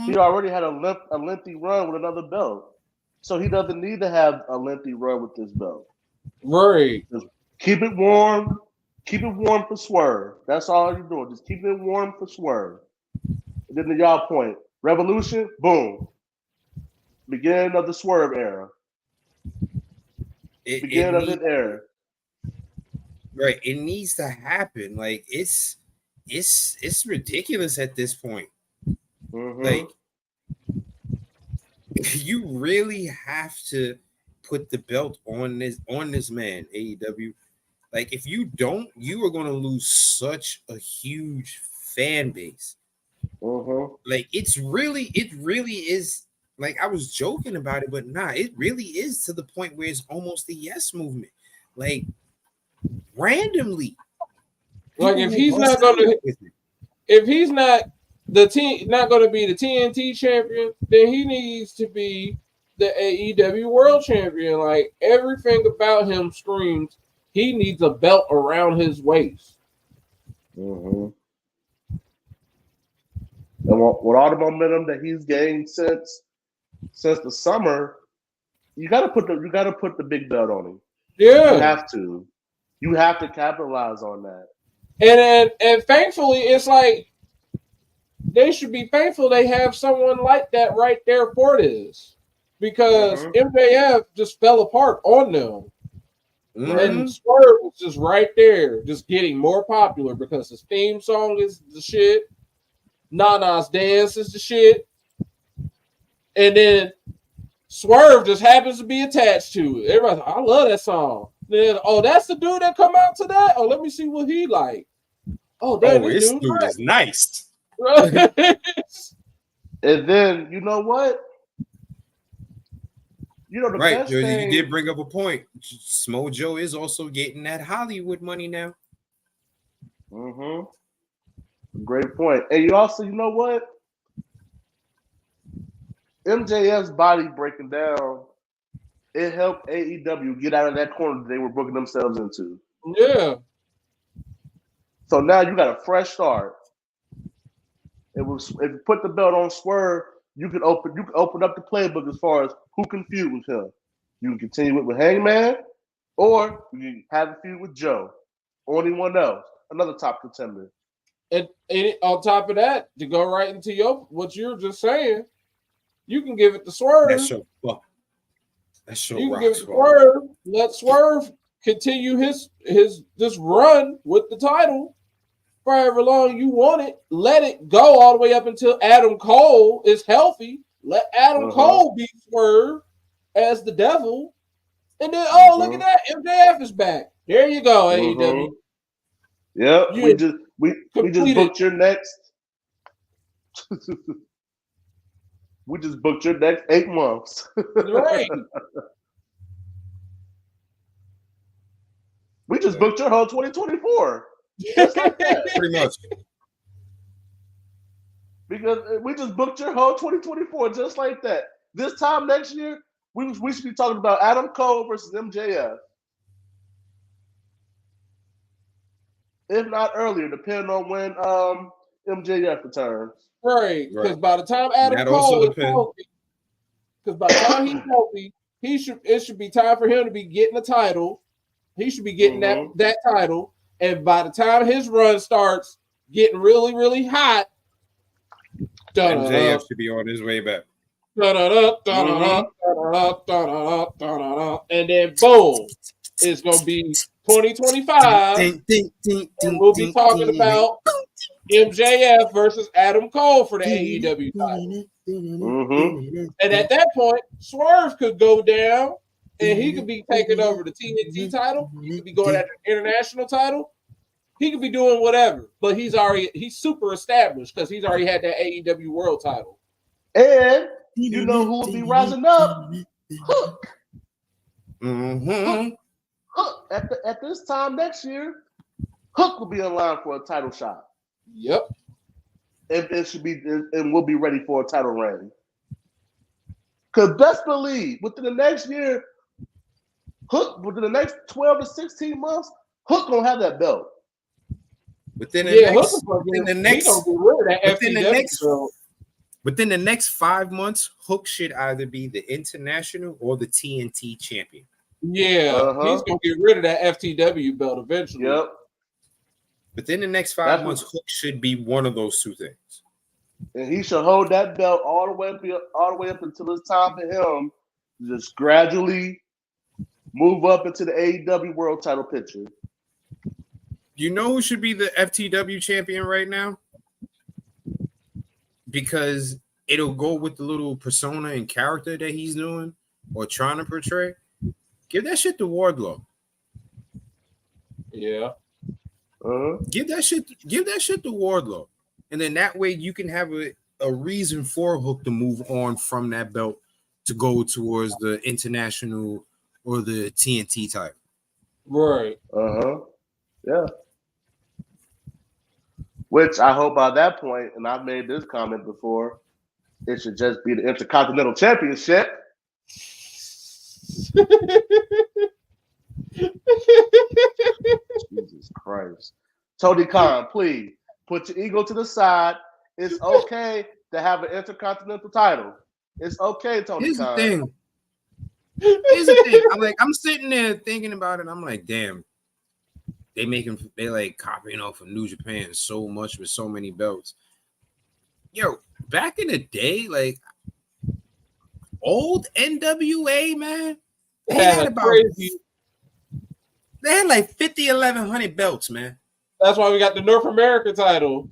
He already had a lengthy run with another belt, so he doesn't need to have a lengthy run with this belt. Right. Just keep it warm. Keep it warm for Swerve. That's all you're doing. Just keep it warm for Swerve. And then to y'all point, Revolution, boom. Beginning of the Swerve era. Beginning of this era. Right. It needs to happen. Like, it's ridiculous at this point. Like, you really have to put the belt on this man, AEW. Like, if you don't, you are going to lose such a huge fan base. Like, it really is. Like, I was joking about it, but nah, it really is to the point where it's almost the yes movement. Like, randomly. Like, if he's not going to be the TNT champion, then he needs to be the AEW World Champion. Like, everything about him screams he needs a belt around his waist. And with all the momentum that he's gained since the summer, you got to put the big belt on him. Yeah, you have to capitalize on that. And thankfully, it's like they should be thankful they have someone like that right there for this, because MJF just fell apart on them. And Swerve was just right there, just getting more popular because his theme song is the shit. Nana's dance is the shit. And then Swerve just happens to be attached to it. Everybody's like, I love that song. Then, that's the dude that come out to that? Oh, let me see what he like. This dude is nice. And then, you know what? the Right, best you thing. did bring up a point. Samoa Joe is also getting that Hollywood money now. Great point. And you also, you know what? MJF's body breaking down, it helped AEW get out of that corner they were booking themselves into. Yeah. So now you got a fresh start. If you put the belt on Swerve, you can open up the playbook as far as who can feud with him. You can continue it with Hangman, or you can have a feud with Joe or anyone else, another top contender. And on top of that, to go right into what you're just saying, you can give it to Swerve. That's so fuck. That's so you can rock give it to squad. Swerve. Let Swerve continue his this run with the title for however long you want it. Let it go all the way up until Adam Cole is healthy. Let Adam Cole be Swerve as the devil. And then, look at that. MJF is back. There you go, AEW. Yep. We just booked your next. We just booked your next 8 months. Right. We just booked your whole 2024. Just like that. Pretty much. Because we just booked your whole 2024 just like that. This time next year, we should be talking about Adam Cole versus MJF. If not earlier, depending on when MJF returns. Right. Because by the time Adam Cole is healthy, because by the time he's healthy, it should be time for him to be getting a title. He should be getting that title. And by the time his run starts getting really, really hot, MJF should be on his way back. And then boom, it's gonna be 2025. And we'll be talking about MJF versus Adam Cole for the AEW title. And at that point, Swerve could go down and he could be taking over the TNT title. He could be going after the international title. He could be doing whatever, but he's super established because he's already had that AEW world title. And you know who will be rising up? Hook. Hook. At this time next year, Hook will be in line for a title shot. Yep. And we'll be ready for a title reign. Because best believe, within the next year, Hook, within the next 12 to 16 months, Hook gonna have that belt. Within the next 5 months, Hook should either be the international or the TNT champion. Yeah, he's gonna get rid of that FTW belt eventually. Yep. Within the next 5 months, Hook should be one of those two things. And he should hold that belt all the way up until it's time for him to just gradually move up into the AEW world title picture. You know who should be the FTW champion right now? Because it'll go with the little persona and character that he's doing or trying to portray. Give that shit to Wardlow. Yeah. Give that shit to Wardlow. And then that way you can have a reason for Hook to move on from that belt to go towards the international or the TNT title. Right. Yeah. Which I hope by that point, and I've made this comment before, it should just be the Intercontinental Championship. Jesus Christ. Tony Khan, please put your ego to the side. It's okay to have an Intercontinental title. It's okay, Tony Khan. Here's the thing. I'm sitting there thinking about it. I'm like, damn. They like copying off of New Japan so much with so many belts. Yo, back in the day, like old NWA, man, they had like 50, 1,100 belts, man. That's why we got the North America title.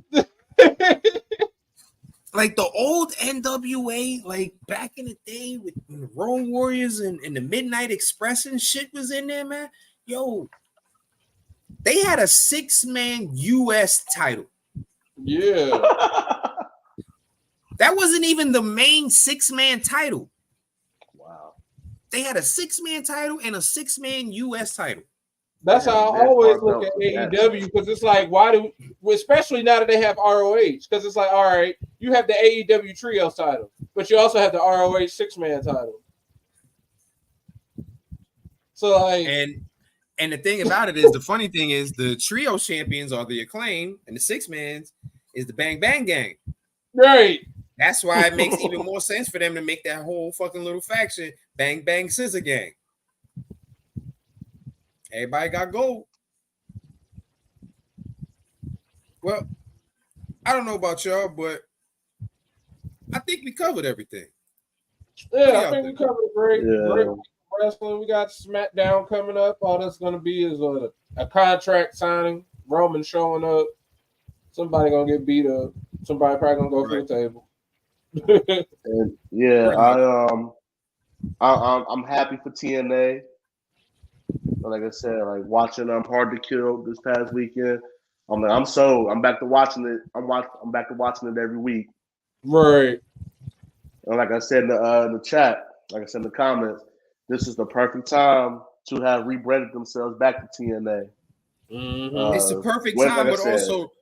Like the old NWA, like back in the day with the Road Warriors and the Midnight Express and shit was in there, man. Yo, they had a 6-man US title. Yeah. That wasn't even the main 6-man title. Wow. They had a 6-man title and a 6-man U.S. title. That's how I always look at AEW because it's like, especially now that they have ROH, because it's like, all right, you have the AEW Trios title, but you also have the ROH 6-man title. So like, and the thing about it is, the funny thing is, the trio champions are the Acclaim, and the 6-mans is the Bang Bang Gang. Right. That's why it makes even more sense for them to make that whole fucking little faction Bang Bang Scissor Gang. Everybody got gold. Well, I don't know about y'all, but I think we covered everything. Yeah, I think we covered great wrestling. We got SmackDown coming up. All that's going to be is a contract signing. Roman showing up. Somebody going to get beat up. Somebody probably going to go through the table. And I'm happy for TNA. Like I said, like watching Hard to Kill this past weekend. I'm sold. I'm back to watching it. I'm back to watching it every week. Right. And like I said in the chat, like I said in the comments, this is the perfect time to have rebranded themselves back to TNA. Mm-hmm. It's the perfect time, but also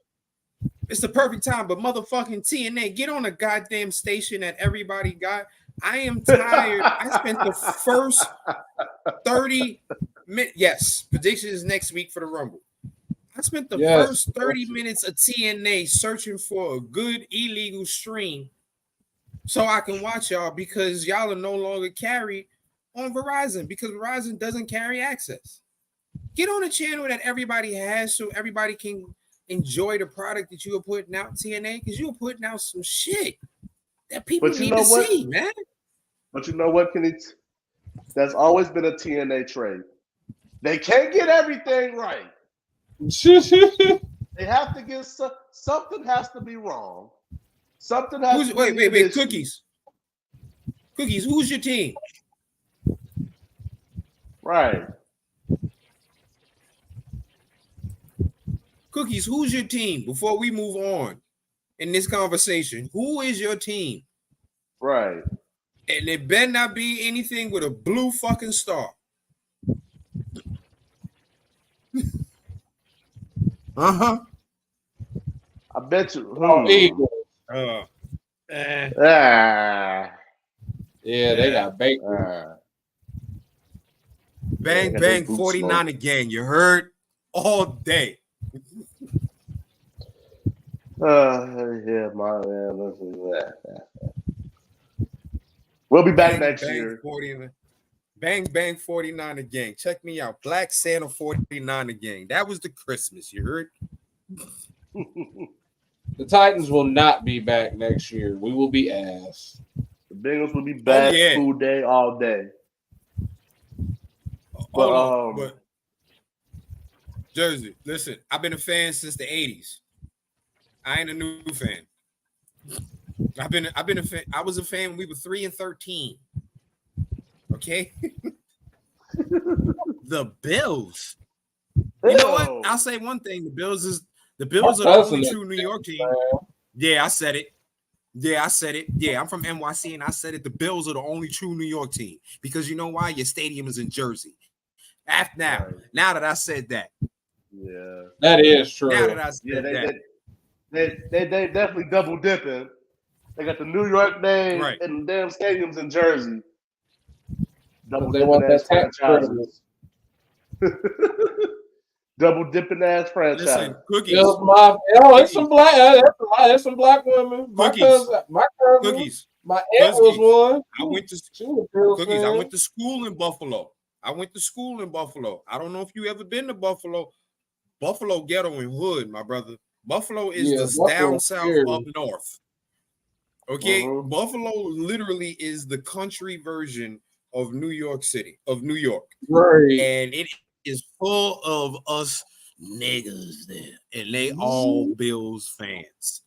it's the perfect time. But motherfucking TNA, get on a goddamn station that everybody got. I am tired. I spent the first 30 minutes. Yes, predictions next week for the Rumble. I spent the first 30 minutes of TNA searching for a good illegal stream so I can watch y'all, because y'all are no longer carried on Verizon, because Verizon doesn't carry access. Get on a channel that everybody has so everybody can enjoy the product that you are putting out, TNA, because you're putting out some shit that people need to see, man. But you know what, Kenny? That's always been a TNA trait. They can't get everything right. They have to get something has to be wrong. Something has to be wait, Cookies. Cookies, who's your team? Right. Cookies, who's your team? Before we move on in this conversation, who is your team? Right. And it better not be anything with a blue fucking star. Uh-huh. I bet you. Eagles. Yeah, they got baked. Bang Bang 49 again. You heard? All day. Yeah, my man. Listen to that. We'll be back next year. 49. Bang Bang 49 again. Check me out. Black Santa 49 again. That was the Christmas. You heard? The Titans will not be back next year. We will be ass. The Bengals will be back full day, all day. But Jersey, listen, I've been a fan since the 80s. I ain't a new fan. I've been a fan. I was a fan when we were 3 and 13. Okay. The Bills. You know what? I'll say one thing. The Bills are the only true New York team. Yeah, I said it. Yeah, I'm from NYC and I said it. The Bills are the only true New York team. Because you know why? Your stadium is in Jersey. Now that I said that. Yeah. That is true. Now that I said that. They definitely double dipping. They got the New York name and the damn stadiums in Jersey. Double dipping ass franchises. Double dipping ass franchise. Listen, Cookies. It's some black. There's some black women. My cousin. Cookies. My aunt was one. I went to school in Buffalo. I don't know if you ever been to Buffalo. Buffalo ghetto and hood, my brother. Buffalo is the down south up north. Okay, Buffalo literally is the country version of New York City, of New York. Right. And it is full of us niggas there. And they all Bills fans.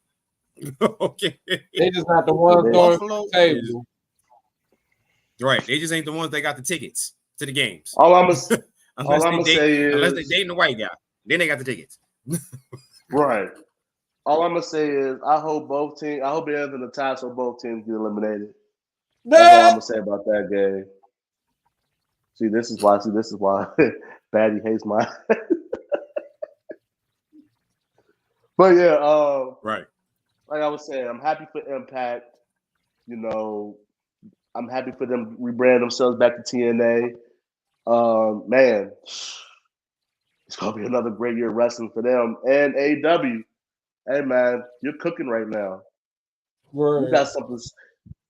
Okay. They just not the ones going to the table. Right. They just ain't the ones that got the tickets to the games. All I'm gonna say is, unless they dating the white guy, then they got the tickets. Right. All I'm gonna say is I hope it ends in a tie so both teams get eliminated. That's all I'm gonna say about that game. See, this is why. Batty hates my. But yeah, Right. like I was saying, I'm happy for Impact. You know, I'm happy for them rebrand themselves back to TNA. Man, it's gonna be another great year of wrestling for them and AEW. Hey man, you're cooking right now. You got something.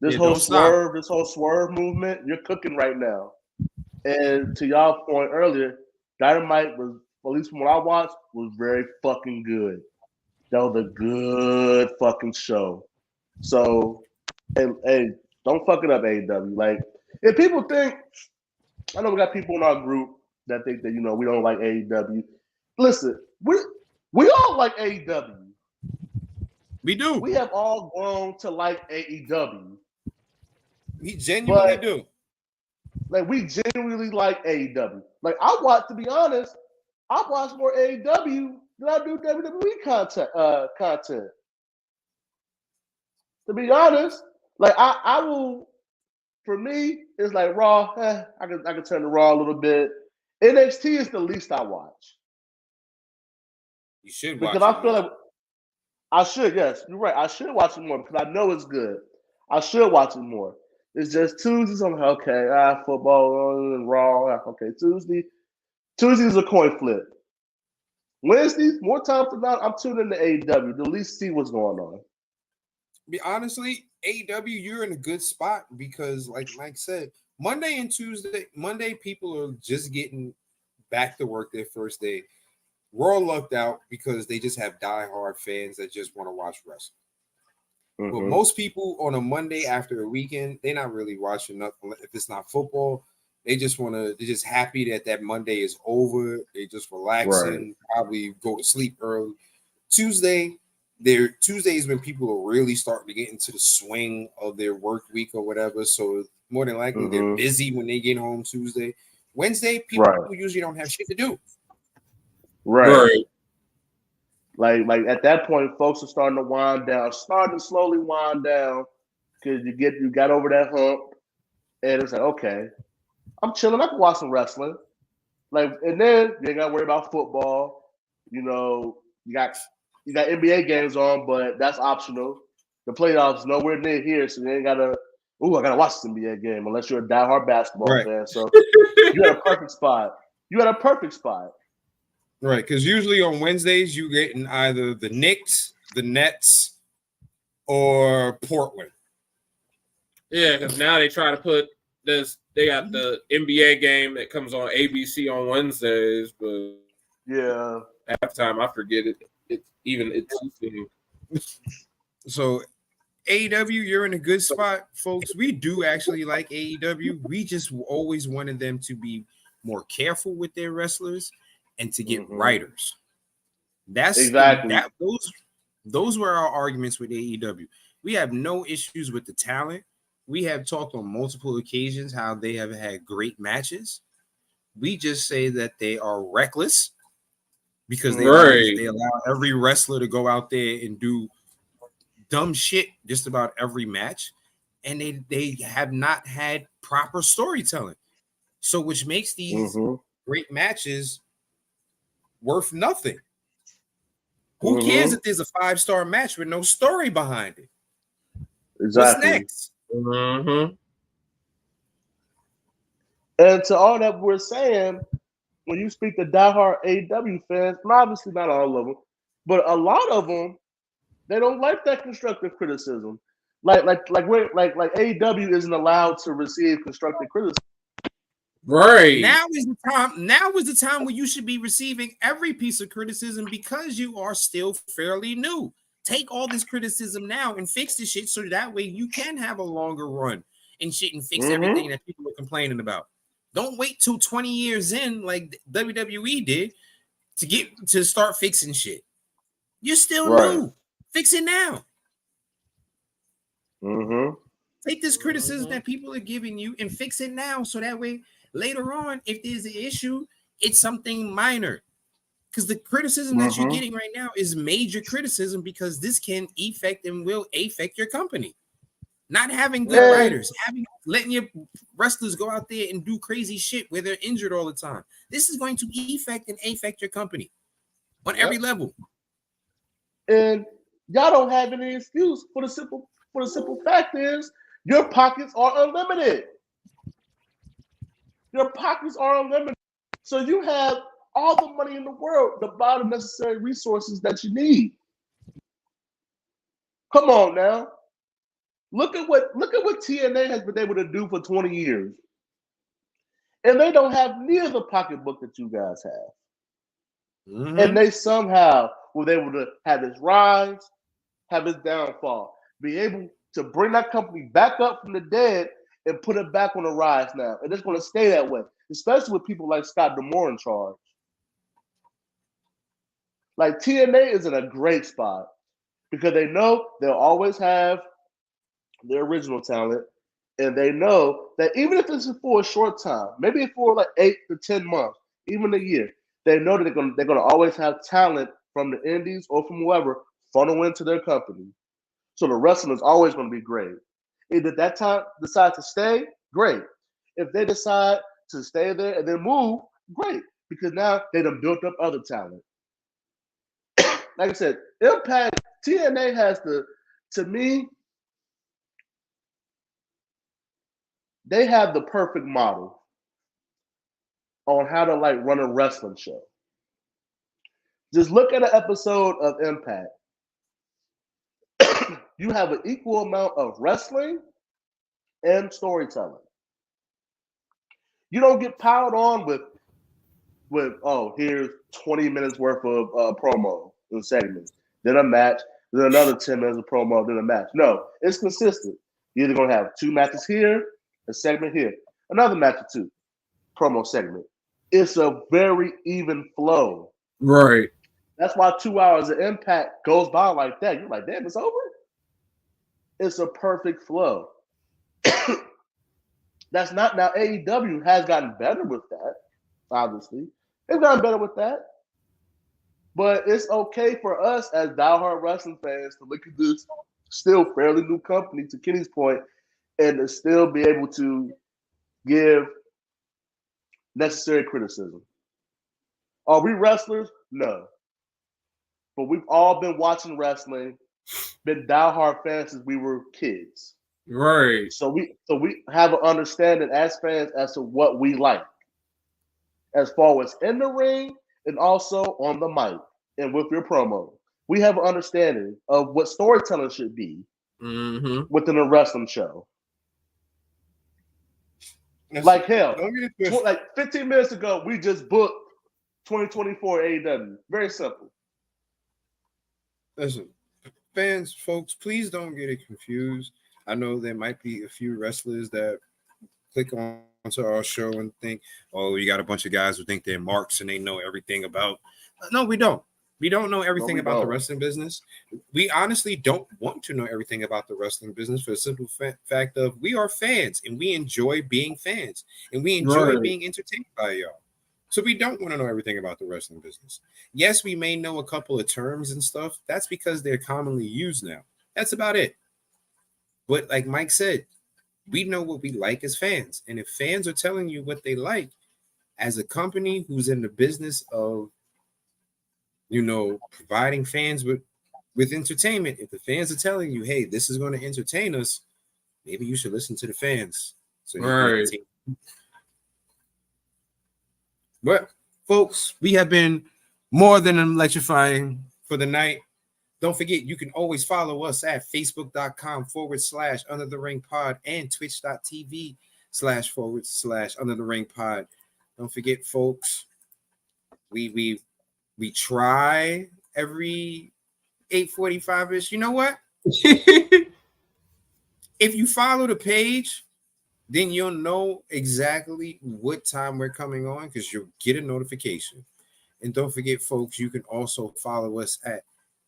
This whole swerve movement, you're cooking right now. And to y'all point earlier, Dynamite was, at least from what I watched, was very fucking good. That was a good fucking show. So, hey, don't fuck it up, AEW. Like, if people think, I know we got people in our group that think that, we don't like AEW. Listen, we all like AEW. We do. We have all grown to like AEW. We genuinely do. Like, we genuinely like AEW. Like, to be honest, I watch more AEW than I do WWE content. To be honest, like I will. For me, it's like Raw. I can turn to Raw a little bit. NXT is the least I watch. You should watch because I feel like I should. Yes, you're right. I should watch it more because I know it's good. I should watch it more. It's just Tuesdays. I'm like, okay, football and Raw. Okay, Tuesdays a coin flip. Wednesdays, more time for that. I'm tuning into AEW to at least see what's going on. Honestly, AEW, you're in a good spot because, like Mike said, Monday and Tuesday, people are just getting back to work their first day. Raw lucked out because they just have diehard fans that just want to watch wrestling. But most people on a Monday after a weekend, they're not really watching nothing. If it's not football, they're just happy that Monday is over. They just relaxing, probably go to sleep early. Tuesdays when people are really starting to get into the swing of their work week or whatever. So more than likely they're busy when they get home Tuesday. Wednesday, people usually don't have shit to do. Right. Like at that point, folks are starting to slowly wind down because you got over that hump, and it's like, okay, I'm chilling. I can watch some wrestling. Like, and then you ain't got to worry about football. You got NBA games on, but that's optional. The playoffs nowhere near here, so you ain't gotta. I gotta watch this NBA game unless you're a diehard basketball fan. So you got a perfect spot. Right, because usually on Wednesdays you get in either the Knicks, the Nets, or Portland. Yeah, because now they try to put this. They got the NBA game that comes on ABC on Wednesdays, but half the time I forget it. So AEW, you're in a good spot, folks. We do actually like AEW. We just always wanted them to be more careful with their wrestlers and to get writers. That's exactly those were our arguments with AEW. We have no issues with the talent. We have talked on multiple occasions how they have had great matches. We just say that they are reckless because they allow every wrestler to go out there and do dumb shit just about every match, and they have not had proper storytelling. So which makes these great matches worth nothing. Who cares if there's a 5-star match with no story behind it? Exactly. What's next? And to all that we're saying, when you speak to diehard AEW fans, and obviously not all of them, but a lot of them, they don't like that constructive criticism. Like AEW isn't allowed to receive constructive criticism. Right. Now is the time where you should be receiving every piece of criticism because you are still fairly new. Take all this criticism now and fix the shit so that way you can have a longer run and shit and fix everything that people are complaining about. Don't wait till 20 years in like WWE did to start fixing shit. You're still new. Fix it now. Take this criticism that people are giving you and fix it now so that way later on, if there's an issue, it's something minor. Because the criticism that you're getting right now is major criticism because this can affect and will affect your company. Not having good writers, letting your wrestlers go out there and do crazy shit where they're injured all the time. This is going to affect your company on every level. And y'all don't have any excuse for the simple fact is your pockets are unlimited. Your pockets are unlimited. So you have all the money in the world to buy the necessary resources that you need. Come on now. Look at what TNA has been able to do for 20 years. And they don't have near the pocketbook that you guys have. Mm-hmm. And they somehow were able to have its rise, have its downfall, be able to bring that company back up from the dead and put it back on the rise now. And it's going to stay that way, especially with people like Scott D'Amore in charge. Like TNA is in a great spot because they know they'll always have their original talent, and they know that even if this is for a short time, maybe for like 8 to 10 months, even a year, they know that they're gonna always have talent from the indies or from whoever funnel into their company. So the wrestling is always going to be great. If that time decide to stay, great. If they decide to stay there and then move, great, because now they done built up other talent. Like I said, Impact, TNA has to me, they have the perfect model on how to like run a wrestling show. Just look at an episode of Impact. You have an equal amount of wrestling and storytelling. You don't get piled on with here's 20 minutes worth of promo and segments, then a match, then another 10 minutes of promo, then a match. No, it's consistent. You're either going to have 2 matches here, a segment here, another match or 2, promo segment. It's a very even flow. Right. That's why 2 hours of Impact goes by like that. You're like, damn, it's over? It's a perfect flow. That's not now. AEW has gotten better with that, obviously. They've gotten better with that. But it's okay for us as diehard wrestling fans to look at this still fairly new company, to Kenny's point, and to still be able to give necessary criticism. Are we wrestlers? No. But we've all been watching wrestling, been diehard fans since we were kids. Right. So we have an understanding as fans as to what we like, as far as in the ring and also on the mic and with your promo. We have an understanding of what storytelling should be within a wrestling show. Like hell, like 15 minutes ago, we just booked 2024 AEW. Very simple. Listen, fans, folks, please don't get it confused. I know there might be a few wrestlers that click onto our show and think, oh, you got a bunch of guys who think they're marks and they know everything about. No, we don't. We don't know everything about the wrestling business. We honestly don't want to know everything about the wrestling business for the simple fact of we are fans and we enjoy being fans and we enjoy being entertained by y'all. So we don't want to know everything about the wrestling business. Yes, we may know a couple of terms and stuff. That's because they're commonly used now. That's about it. But like Mike said, we know what we like as fans. And if fans are telling you what they like, as a company who's in the business of, providing fans with entertainment, if the fans are telling you, hey, this is going to entertain us, maybe you should listen to the fans. So But folks, we have been more than electrifying for the night. Don't forget, you can always follow us at facebook.com/UnderTheRingPod and twitch.tv//UnderTheRingPod. Don't forget, folks, we try every 8:45-ish. You know what? If you follow the page, then you'll know exactly what time we're coming on because you'll get a notification. And don't forget, folks, you can also follow us at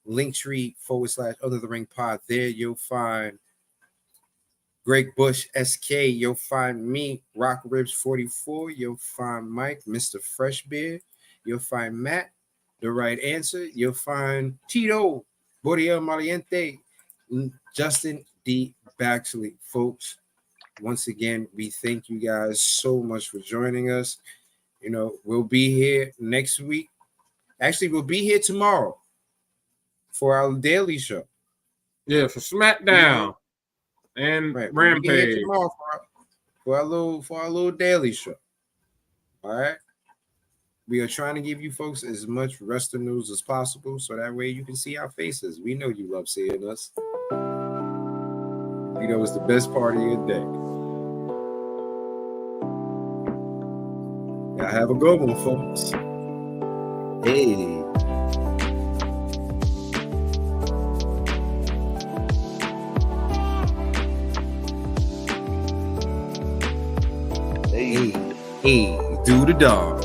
Linktree/UnderTheRingPod. There you'll find Greg Bush SK. You'll find me, Rock Ribs 44. You'll find Mike, Mr. Freshbeard. You'll find Matt, The Right Answer. You'll find Tito, Boreal Maliente, Justin, D. Baxley, folks. Once again, we thank you guys so much for joining us. You know, we'll be here next week. Actually, we'll be here tomorrow for our daily show. Yeah, for SmackDown and Right. We'll be here Rampage. tomorrow for our little daily show. All right. We are trying to give you folks as much wrestling news as possible, so that way you can see our faces. We know you love seeing us. You know, it's the best part of your day. Y'all have a good one, folks. Hey. Hey, do the dog.